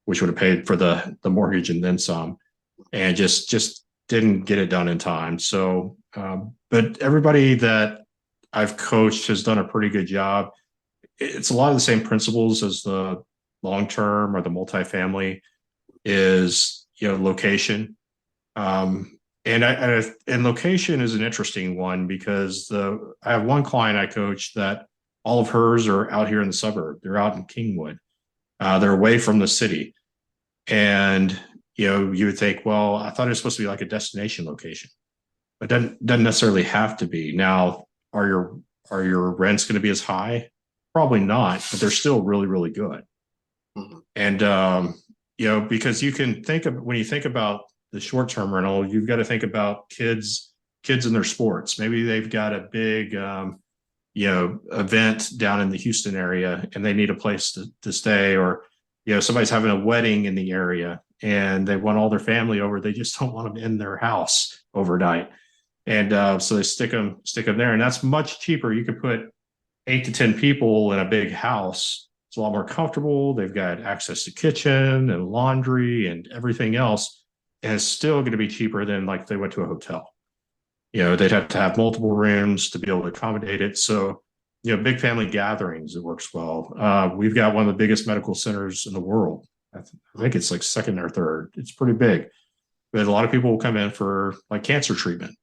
which would have paid for the mortgage and then some, and just didn't get it done in time. So, but everybody that I've coached has done a pretty good job. It's a lot of the same principles as the long term or the multifamily is, location. Um, and location is an interesting one because I have one client I coach that all of hers are out here in the suburb. They're out in Kingwood. They're away from the city, and you would think, well, I thought it was supposed to be like a destination location, but doesn't necessarily have to be. Now, are your rents going to be as high? Probably not, but they're still really really good. Mhm. And because you can think of when you think about the short-term rental, you've got to think about kids in their sports. Maybe they've got a big event down in the Houston area and they need a place to stay, or somebody's having a wedding in the area and they want all their family over. They just don't want them in their house overnight. And so they stick them there, and that's much cheaper. You could put 8 to 10 people in a big house. It's a lot more comfortable. They've got access to kitchen and laundry and everything else. And it's still going to be cheaper than like if they went to a hotel. They'd have to have multiple rooms to be able to accommodate it. So, big family gatherings, it works well. We've got one of the biggest medical centers in the world. I think it's like second or third. It's pretty big. But a lot of people will come in for like cancer treatment,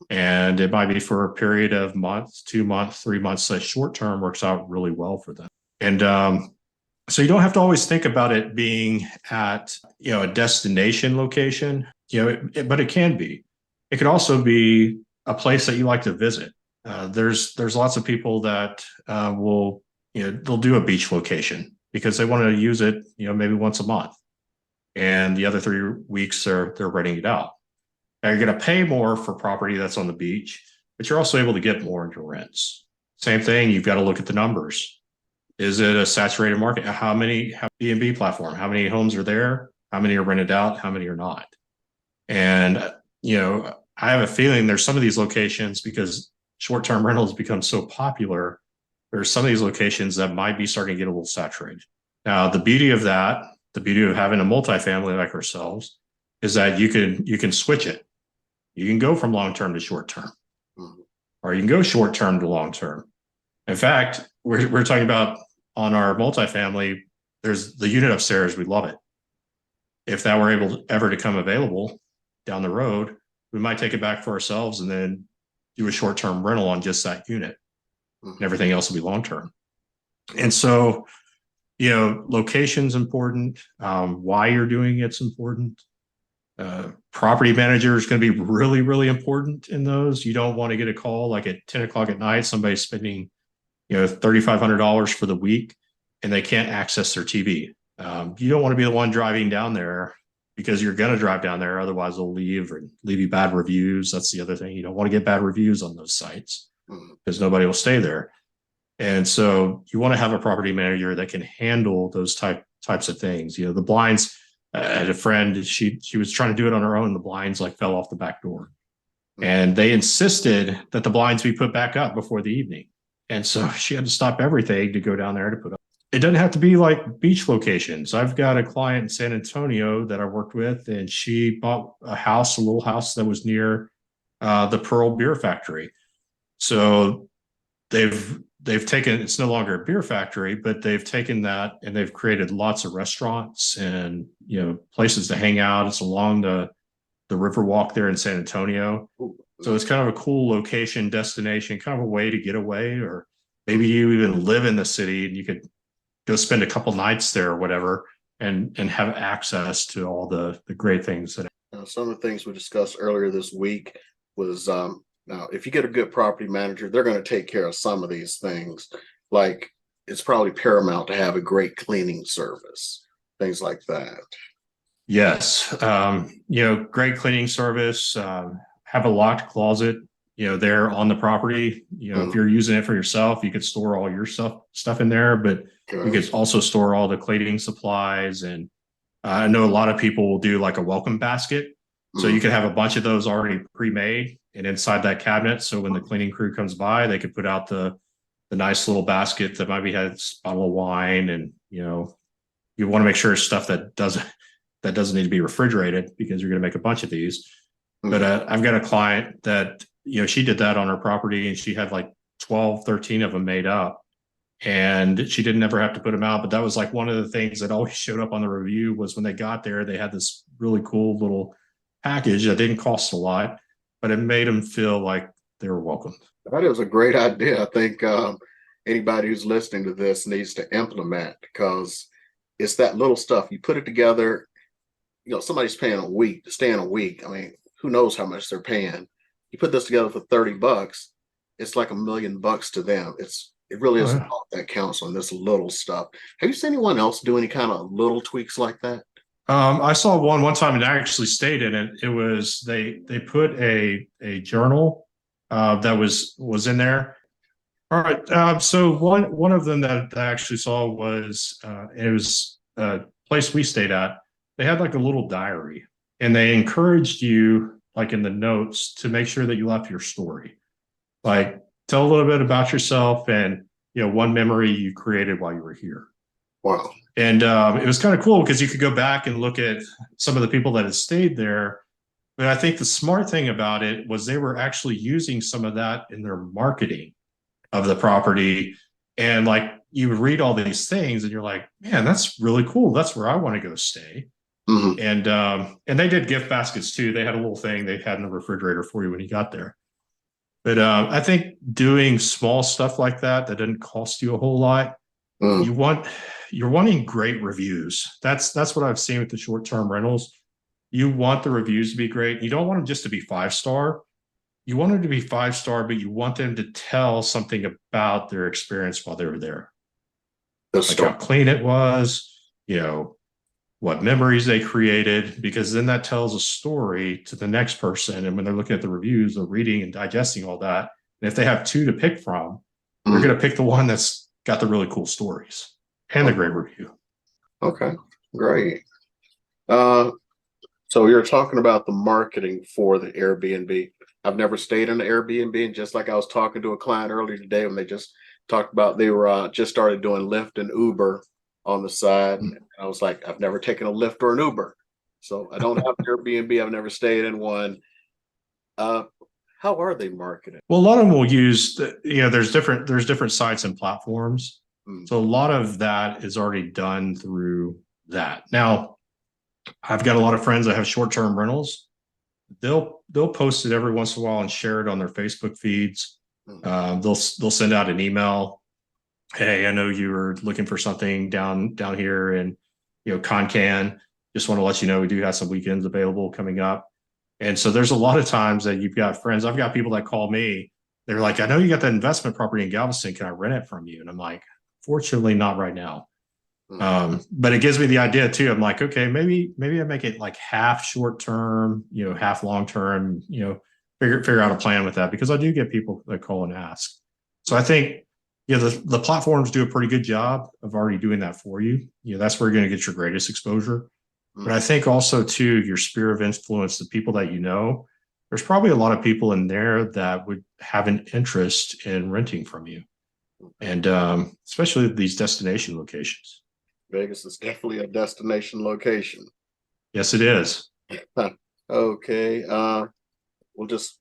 and it might be for a period of months, 2 months, 3 months. That short term works out really well for them. And so you don't have to always think about it being at a destination location, but it can be. It could also be a place that you like to visit. There's lots of people that will they'll do a beach location because they want to use it maybe once a month, and the other 3 weeks they're renting it out. Now you're going to pay more for property that's on the beach, but you're also able to get more into rents. Same thing, you've got to look at the numbers. Is it a saturated market? How many B&B platform? How many homes are there? How many are rented out? How many are not? And, I have a feeling there's some of these locations because short-term rentals become so popular. There's some of these locations that might be starting to get a little saturated. Now, the beauty of having a multifamily like ourselves is that you can switch it. You can go from long-term to short-term, Mhm. or you can go short-term to long-term. In fact, we're talking about on our multifamily, there's the unit upstairs. We love it. If that were ever to come available down the road, we might take it back for ourselves and then do a short-term rental on just that unit, and Mhm. everything else will be long-term. And so, location's important. Why you're doing it's important. Property manager is going to be really, really important in those. You don't want to get a call like at 10 o'clock at night, somebody's spending $3,500 for the week and they can't access their TV. You don't want to be the one driving down there because you're going to drive down there. Otherwise, they'll leave or leave you bad reviews. That's the other thing. You don't want to get bad reviews on those sites Mhm. because nobody will stay there. And so you want to have a property manager that can handle those types of things. The blinds, I had a friend, she was trying to do it on her own. The blinds like fell off the back door. And they insisted that the blinds be put back up before the evening. And so she had to stop everything to go down there to put up. It doesn't have to be like beach locations. I've got a client in San Antonio that I worked with, and she bought a house, a little house that was near the Pearl Beer Factory. So they've taken, it's no longer a beer factory, but they've taken that and they've created lots of restaurants and places to hang out. It's along the river walk there in San Antonio. So it's kind of a cool location, destination, kind of a way to get away, or maybe you even live in the city and you could go spend a couple nights there or whatever and have access to all the great things that. Some of the things we discussed earlier this week was now if you get a good property manager, they're going to take care of some of these things. Like it's probably paramount to have a great cleaning service, things like that. Yes. Great cleaning service, have a locked closet, there on the property. If you're using it for yourself, you could store all your stuff in there, but you could also store all the cleaning supplies. And I know a lot of people will do like a welcome basket. So you could have a bunch of those already pre-made and inside that cabinet. So when the cleaning crew comes by, they could put out the nice little basket that maybe has a bottle of wine. And, you want to make sure it's stuff that doesn't need to be refrigerated because you're going to make a bunch of these. But I've got a client that, she did that on her property and she had like 12, 13 of them made up and she didn't ever have to put them out. But that was like one of the things that always showed up on the review was when they got there, they had this really cool little package that didn't cost a lot, but it made them feel like they were welcome. That is a great idea. I think anybody who's listening to this needs to implement, because it's that little stuff. You put it together, somebody's paying a week to stay in a week. I mean, who knows how much they're paying. You put this together for $30, it's like $1 million to them. It really is that counts on this little stuff. Have you seen anyone else do any kind of little tweaks like that? I saw one time and I actually stayed in it. It was they put a journal that was in there. All right. So one of them that I actually saw was it was a place we stayed at. They had like a little diary and they encouraged you, like in the notes, to make sure that you left your story. Like tell a little bit about yourself and one memory you created while you were here. Wow. And it was kind of cool because you could go back and look at some of the people that had stayed there. But I think the smart thing about it was they were actually using some of that in their marketing of the property. And like you would read all these things and you're like, man, that's really cool. That's where I want to go stay. And they did gift baskets too. They had a little thing they had in the refrigerator for you when you got there. But I think doing small stuff like that doesn't cost you a whole lot. You're wanting great reviews. That's what I've seen with the short-term rentals. You want the reviews to be great. You don't want them just to be 5-star. You want them to be 5-star, but you want them to tell something about their experience while they were there. Like how clean it was, what memories they created, because then that tells a story to the next person. And when they're looking at the reviews, they're reading and digesting all that. And if they have 2 to pick from, they're going to pick the one that's got the really cool stories and the great review. Okay, great. So you're talking about the marketing for the Airbnb. I've never stayed in an Airbnb, and just like I was talking to a client earlier today when they just talked about they were just started doing Lyft and Uber on the side. And I was like, I've never taken a Lyft or an Uber. So I don't have an Airbnb. I've never stayed in one. How are they marketing? Well, a lot of them will use, there's different sites and platforms. So a lot of that is already done through that. Now, I've got a lot of friends that have short-term rentals. They'll post it every once in a while and share it on their Facebook feeds. They'll send out an email. Hey, I know you were looking for something down here in Concan. Just want to let you know we do have some weekends available coming up. And so there's a lot of times that you've got friends. I've got people that call me. They're like, I know you got that investment property in Galveston. Can I rent it from you? And I'm like, fortunately, not right now. But it gives me the idea too. I'm like, okay, maybe I make it like half short term, half long term, figure out a plan with that, because I do get people that call and ask. So I think, the platforms do a pretty good job of already doing that for you. That's where you're going to get your greatest exposure. But I think also too, your sphere of influence, the people that you know, there's probably a lot of people in there that would have an interest in renting from you. And especially these destination locations. Vegas is definitely a destination location. Yes, it is. Okay, we'll just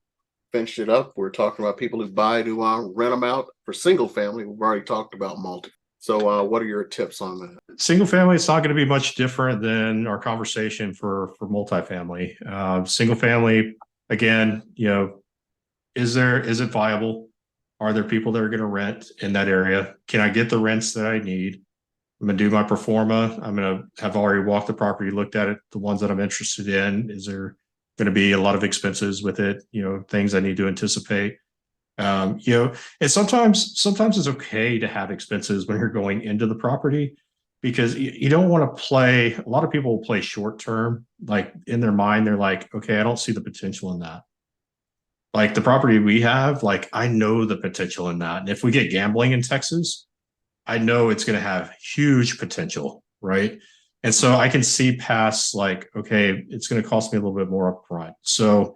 finish it up. We're talking about people who buy to rent them out for single family. We've already talked about multi. So what are your tips on that? Single family, it's not going to be much different than our conversation for multifamily. Single family, again, is it viable? Are there people that are going to rent in that area? Can I get the rents that I need? I'm going to do my pro forma. I'm going to have already walked the property, looked at it, the ones that I'm interested in. Is there going to be a lot of expenses with it? Things I need to anticipate. And sometimes it's okay to have expenses when you're going into the property because you don't want to play. A lot of people will play short term, like in their mind, they're like, okay, I don't see the potential in that. Like the property we have, like I know the potential in that. And if we get gambling in Texas, I know it's going to have huge potential, right? And so I can see past like, okay, it's going to cost me a little bit more upfront. So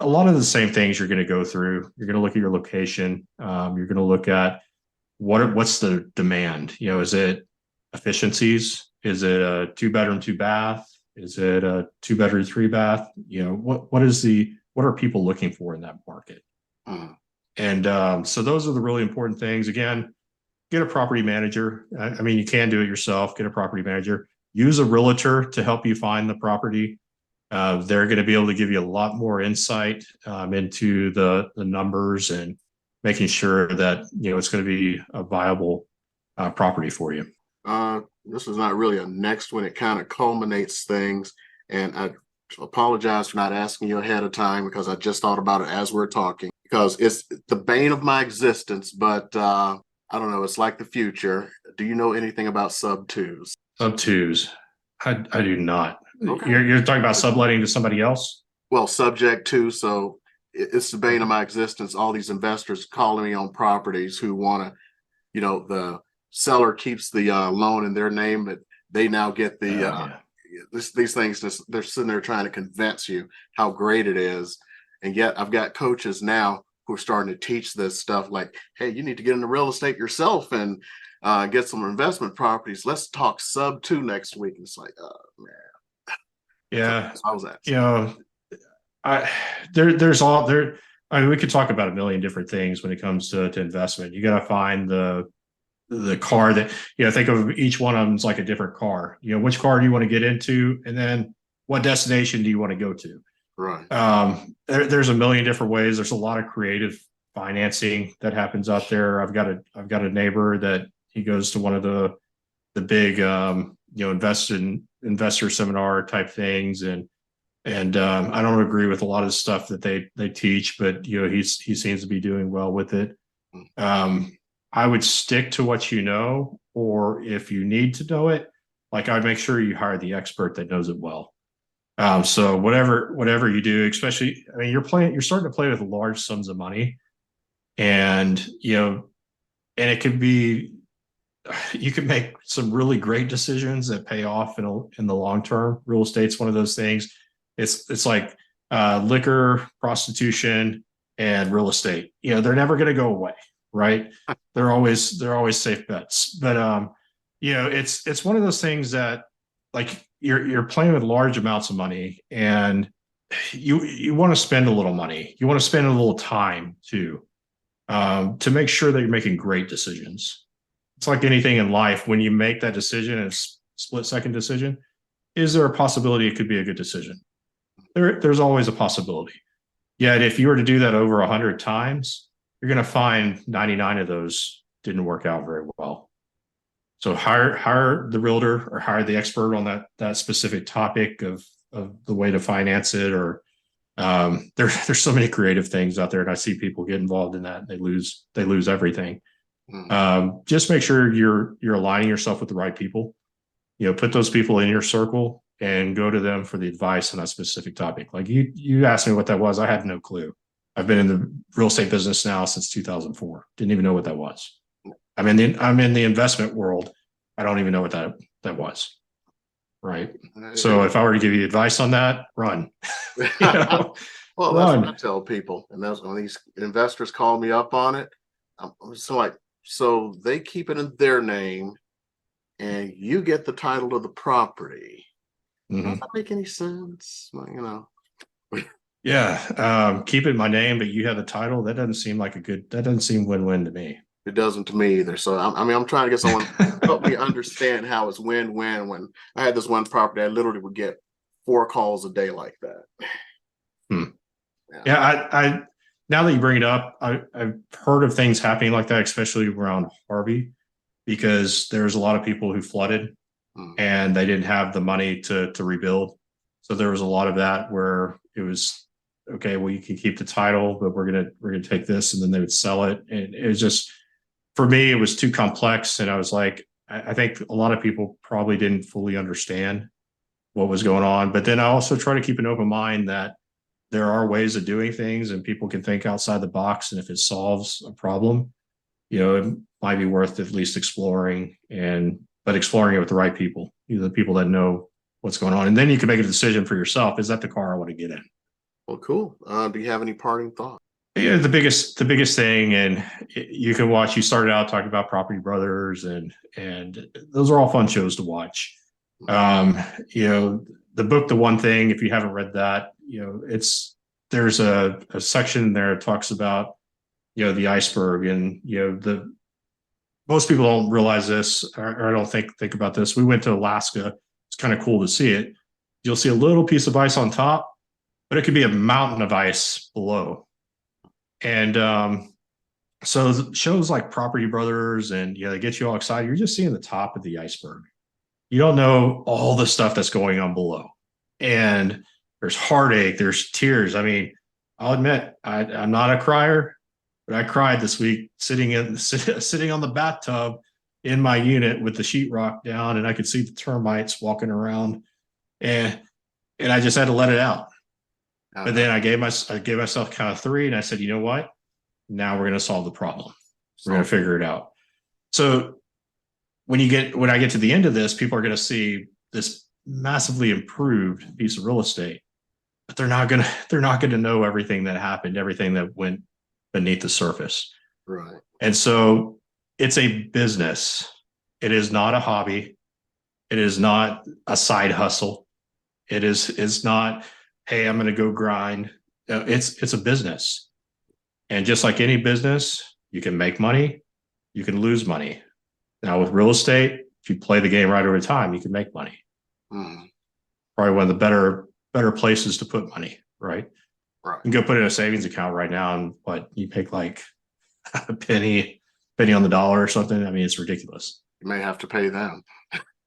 a lot of the same things you're going to go through. You're going to look at your location. You're going to look at what's the demand. Is it efficiencies? Is it a 2-bedroom, 2-bath? Is it a 2-bedroom, 3-bath? What are people looking for in that market? And so those are the really important things. Again, get a property manager. I mean, you can do it yourself. Get a property manager. Use a realtor to help you find the property. They're going to be able to give you a lot more insight into the numbers and making sure that it's going to be a viable property for you. This is not really a next one. It kind of culminates things, and I apologize for not asking you ahead of time because I just thought about it as we're talking because it's the bane of my existence. But I don't know. It's like the future. Do you know anything about sub twos? Sub twos. I do not. Okay. You're talking about subletting to somebody else? Well, subject to. So it's the bane of my existence. All these investors calling me on properties who want to, the seller keeps the loan in their name, but they now get the these things. They're sitting there trying to convince you how great it is, and yet I've got coaches now who are starting to teach this stuff. Like, hey, you need to get into real estate yourself and get some investment properties. Let's talk sub 2 next week. And it's like, oh man, yeah. So how's that? There's all there. I mean, we could talk about a million different things when it comes to investment. You got to find the car that, think of each one of them as like a different car. Which car do you want to get into? And then what destination do you want to go to? Right. There's a million different ways. There's a lot of creative financing that happens out there. I've got a neighbor that he goes to one of the big, investor seminar type things. And I don't agree with a lot of the stuff that they teach, but he seems to be doing well with it. I would stick to what or if you need to know it, like I'd make sure you hire the expert that knows it well. So whatever you do, especially, I mean, you're starting to play with large sums of money, and and it could be, you can make some really great decisions that pay off in the long term. Real estate's one of those things. It's like liquor, prostitution, and real estate. They're never going to go away, right? They're always safe bets. But it's one of those things that like you're playing with large amounts of money, and you want to spend a little money. You want to spend a little time too, to make sure that you're making great decisions. It's like anything in life. When you make that decision, and it's split-second decision, is there a possibility it could be a good decision? There's always a possibility. Yet if you were to do that over 100 times, you're going to find 99 of those didn't work out very well. So hire the realtor or hire the expert on that specific topic of the way to finance it. Or there's so many creative things out there, and I see people get involved in that. And they lose everything. Just make sure you're aligning yourself with the right people. Put those people in your circle and go to them for the advice on that specific topic. Like you asked me what that was. I had no clue. I've been in the real estate business now since 2004. Didn't even know what that was. I'm in the investment world. I don't even know what that was. Right. So if I were to give you advice on that, run. You know, Well, that's what I run. tell people, and that's when these investors call me up on it. I'm so like, so they keep it in their name, and you get the title of the property. Does Mhm. that make any sense? Well, you know, Yeah. Keep it in my name, but you have the title. That doesn't seem like that doesn't seem win-win to me. it doesn't to me either. So I mean, I'm trying to get someone to help me understand how it's win-win. When I had this one property, I literally would get 4 calls a day like that. Hmm. Yeah. Yeah, I now that you bring it up, I've heard of things happening like that, especially around Harvey, because there's a lot of people who flooded Mm. and they didn't have the money to rebuild. So there was a lot of that where it was okay, well, you can keep the title, but we're gonna take this, and then they would sell it. And it was just for me, it was too complex. And I was like, I think a lot of people probably didn't fully understand what was going on. But then I also try to keep an open mind that there are ways of doing things and people can think outside the box. And if it solves a problem, it might be worth at least exploring but exploring it with the right people, the people that know what's going on. And then you can make a decision for yourself. Is that the car I want to get in? Well, cool. Do you have any parting thoughts? Yeah, the biggest thing, and you can watch. You started out talking about Property Brothers, and those are all fun shows to watch. Um, the book, The One Thing. If you haven't read that, there's a section there that talks about the iceberg, and the most people don't realize this, or I don't think about this. We went to Alaska. It's kind of cool to see it. You'll see a little piece of ice on top, but it could be a mountain of ice below. And so shows like Property Brothers and they get you all excited. You're just seeing the top of the iceberg. You don't know all the stuff that's going on below. And there's heartache, there's tears. I mean, I'll admit I'm not a crier, but I cried this week sitting on the bathtub in my unit with the sheetrock down, and I could see the termites walking around, and I just had to let it out. But then I gave myself kind of 3, and I said, you know what? Now we're going to solve the problem. We're going to figure it out. So when I get to the end of this, people are going to see this massively improved piece of real estate, but they're not going to know everything that happened, everything that went beneath the surface. Right. And so it's a business. It is not a hobby. It is not a side hustle. It's not, hey, I'm going to go grind. No, it's a business. And just like any business, you can make money, you can lose money. Now with real estate, if you play the game right over time, you can make money. Mm. Probably one of the better places to put money, right? Right. You can go put it in a savings account right now, and you make like a penny on the dollar or something. I mean, it's ridiculous. You may have to pay them.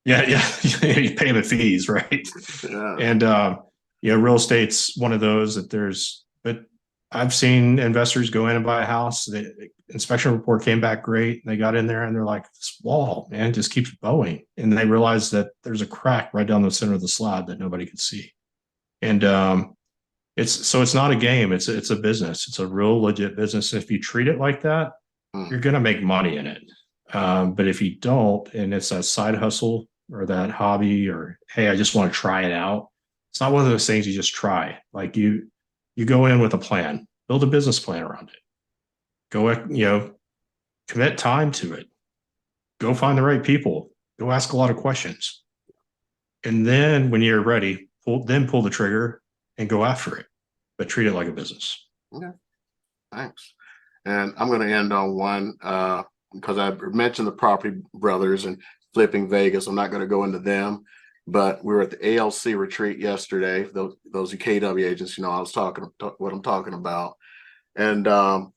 Yeah. You pay them fees, right? Yeah. And real estate's one of those but I've seen investors go in and buy a house. The inspection report came back great. They got in there and they're like, this wall, man, just keeps bowing. And they realize that there's a crack right down the center of the slab that nobody can see. And it's not a game. It's a business. It's a real legit business. And if you treat it like that, you're going to make money in it. But if you don't, and it's a side hustle or that hobby, or, hey, I just want to try it out. It's not one of those things you just try. Like you go in with a plan, build a business plan around it. Go, commit time to it. Go find the right people. Go ask a lot of questions. And then when you're ready, pull the trigger and go after it, but treat it like a business. Okay. Thanks. And I'm going to end on one because I mentioned the Property Brothers and Flipping Vegas. I'm not going to go into them, but we were at the ALC retreat yesterday. Those KW agents, I was talking what I'm talking about. And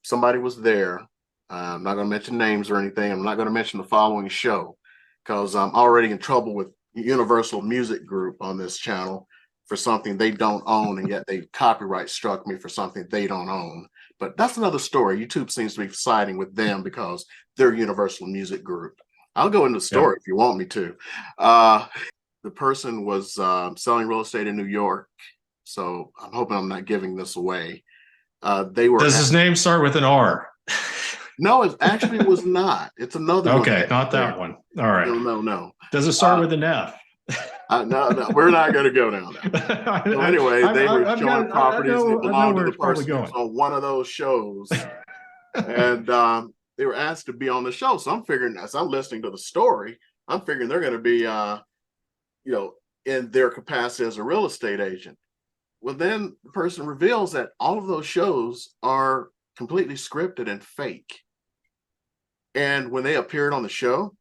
somebody was there. I'm not going to mention names or anything. I'm not going to mention the following show because I'm already in trouble with Universal Music Group on this channel for something they don't own, and yet they copyright struck me for something they don't own. But that's another story. YouTube seems to be siding with them because they're Universal Music Group. I'll go into the story if you want me to. The person was selling real estate in New York, so I'm hoping I'm not giving this away. Does his name start with an R? No, it actually was not. It's another one. Okay, not that one. All right. No. Does it start with an F? No, we're not going to go down that. So anyway, they were showing properties that I know belonged to where the it's probably person who going. was on one of those shows, and they were asked to be on the show. So I'm figuring, as I'm listening to the story, I'm figuring they're going to be, you know, in their capacity as a real estate agent. Well, then the person reveals that all of those shows are completely scripted and fake. And when they appeared on the show,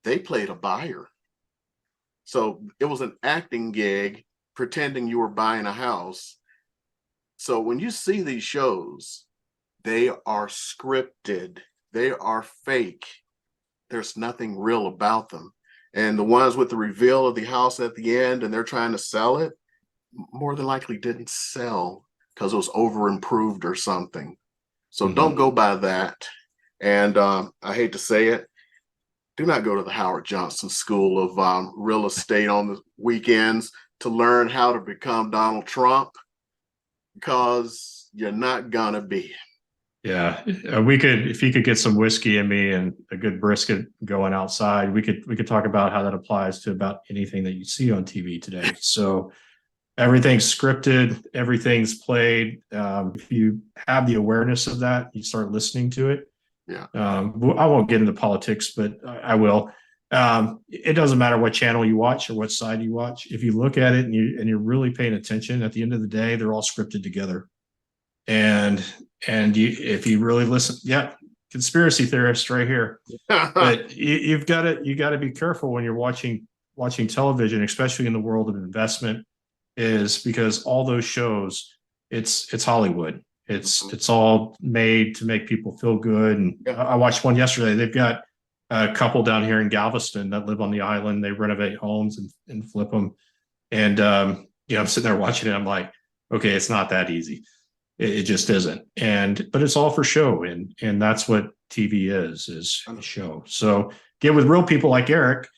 they played a buyer. So it was an acting gig pretending you were buying a house. So when you see these shows, they are scripted, they are fake. There's nothing real about them. And the ones with the reveal of the house at the end and they're trying to sell it, more than likely didn't sell because it was over improved or something. So don't go by that. And I hate to say it, do not go to the Howard Johnson School of Real Estate on the weekends to learn how to become Donald Trump, because you're not gonna be. Yeah, we could, if you could get some whiskey in me and a good brisket going outside, we could talk about how that applies to about anything that you see on TV today. So everything's scripted, everything's played. If you have the awareness of that, you start listening to it. Yeah. I won't get into politics, but I will. It doesn't matter what channel you watch or what side you watch. If you look at it and you're really paying attention, at the end of the day, they're all scripted together. And if you really listen, yeah, conspiracy theorists right here. But you've got to be careful when you're watching television, especially in the world of investment, is because all those shows, it's Hollywood. It's all made to make people feel good. And I watched one yesterday. They've got a couple down here in Galveston that live on the island. They renovate homes and flip them. And I'm sitting there watching it. I'm like, okay, it's not that easy. It just isn't. But it's all for show. And that's what TV is a show. So get with real people like Eric,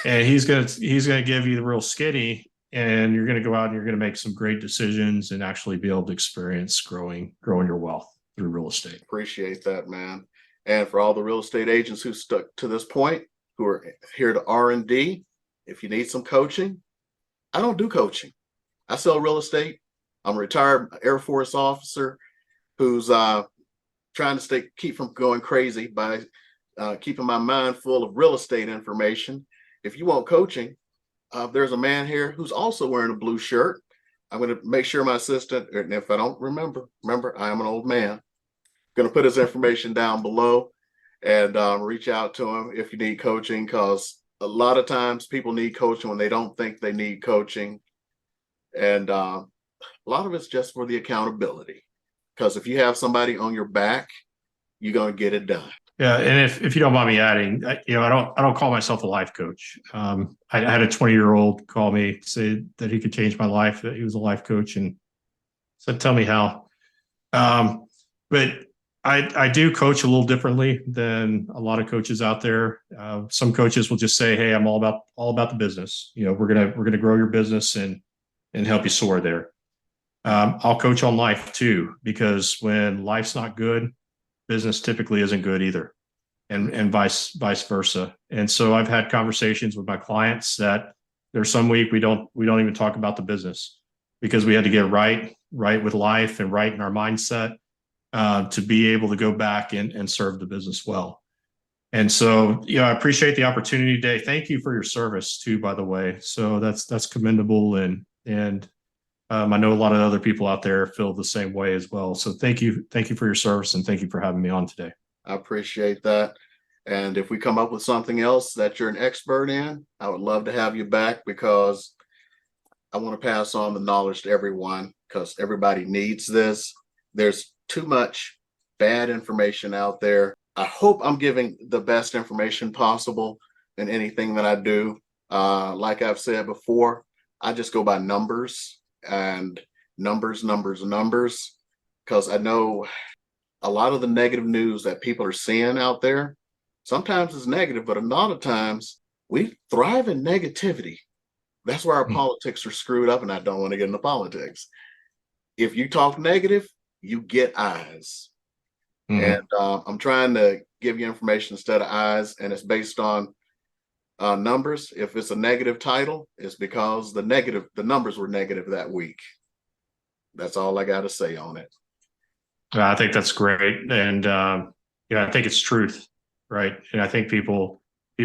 and he's gonna give you the real skinny, and you're gonna go out and you're gonna make some great decisions and actually be able to experience growing your wealth through real estate. Appreciate that, man. And for all the real estate agents who stuck to this point, who are here to R&D, if you need some coaching, I don't do coaching. I sell real estate. I'm a retired Air Force officer who's trying to keep from going crazy by keeping my mind full of real estate information. If you want coaching, there's a man here who's also wearing a blue shirt. I'm going to make sure my assistant, and if I don't remember, I am an old man, going to put his information down below and reach out to him if you need coaching, because a lot of times people need coaching when they don't think they need coaching. And a lot of it's just for the accountability, because if you have somebody on your back, you're going to get it done. Yeah, and if you don't mind me adding, I don't call myself a life coach. I had a 20-year-old call me, say that he could change my life, that he was a life coach, and said, "Tell me how." But I do coach a little differently than a lot of coaches out there. Some coaches will just say, "Hey, I'm all about the business. We're gonna grow your business and help you soar there." I'll coach on life too, because when life's not good, business typically isn't good either, and vice versa. And so I've had conversations with my clients that there's some week we don't even talk about the business, because we had to get right with life and right in our mindset to be able to go back and serve the business well. And so, I appreciate the opportunity today. Thank you for your service too, by the way. So that's commendable, and I know a lot of other people out there feel the same way as well. So thank you for your service, and thank you for having me on today. I appreciate that. And if we come up with something else that you're an expert in, I would love to have you back, because I want to pass on the knowledge to everyone, because everybody needs this. There's too much bad information out there. I hope I'm giving the best information possible in anything that I do. Like I've said before, I just go by numbers and numbers, because I know a lot of the negative news that people are seeing out there, sometimes it's negative, but a lot of times we thrive in negativity. That's where our politics are screwed up, and I don't want to get into politics. If you talk negative, you get eyes. And I'm trying to give you information instead of eyes, and it's based on numbers. If it's a negative title, it's because the numbers were negative that week. That's all I got to say on it. I think that's great. And yeah, I think it's truth, right? And I think people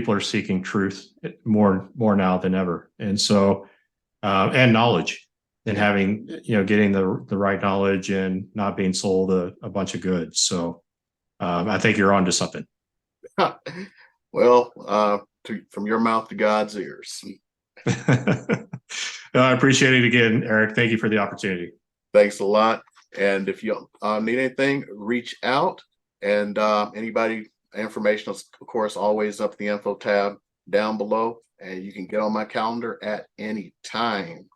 are seeking truth more now than ever. And so and knowledge and Yeah. having, getting the right knowledge and not being sold a bunch of goods. So I think you're onto something. Well, from your mouth to God's ears. No, I appreciate it again, Eric. Thank you for the opportunity. Thanks a lot. And if you need anything, reach out. And anybody, information is, of course, always up the info tab down below. And you can get on my calendar at any time.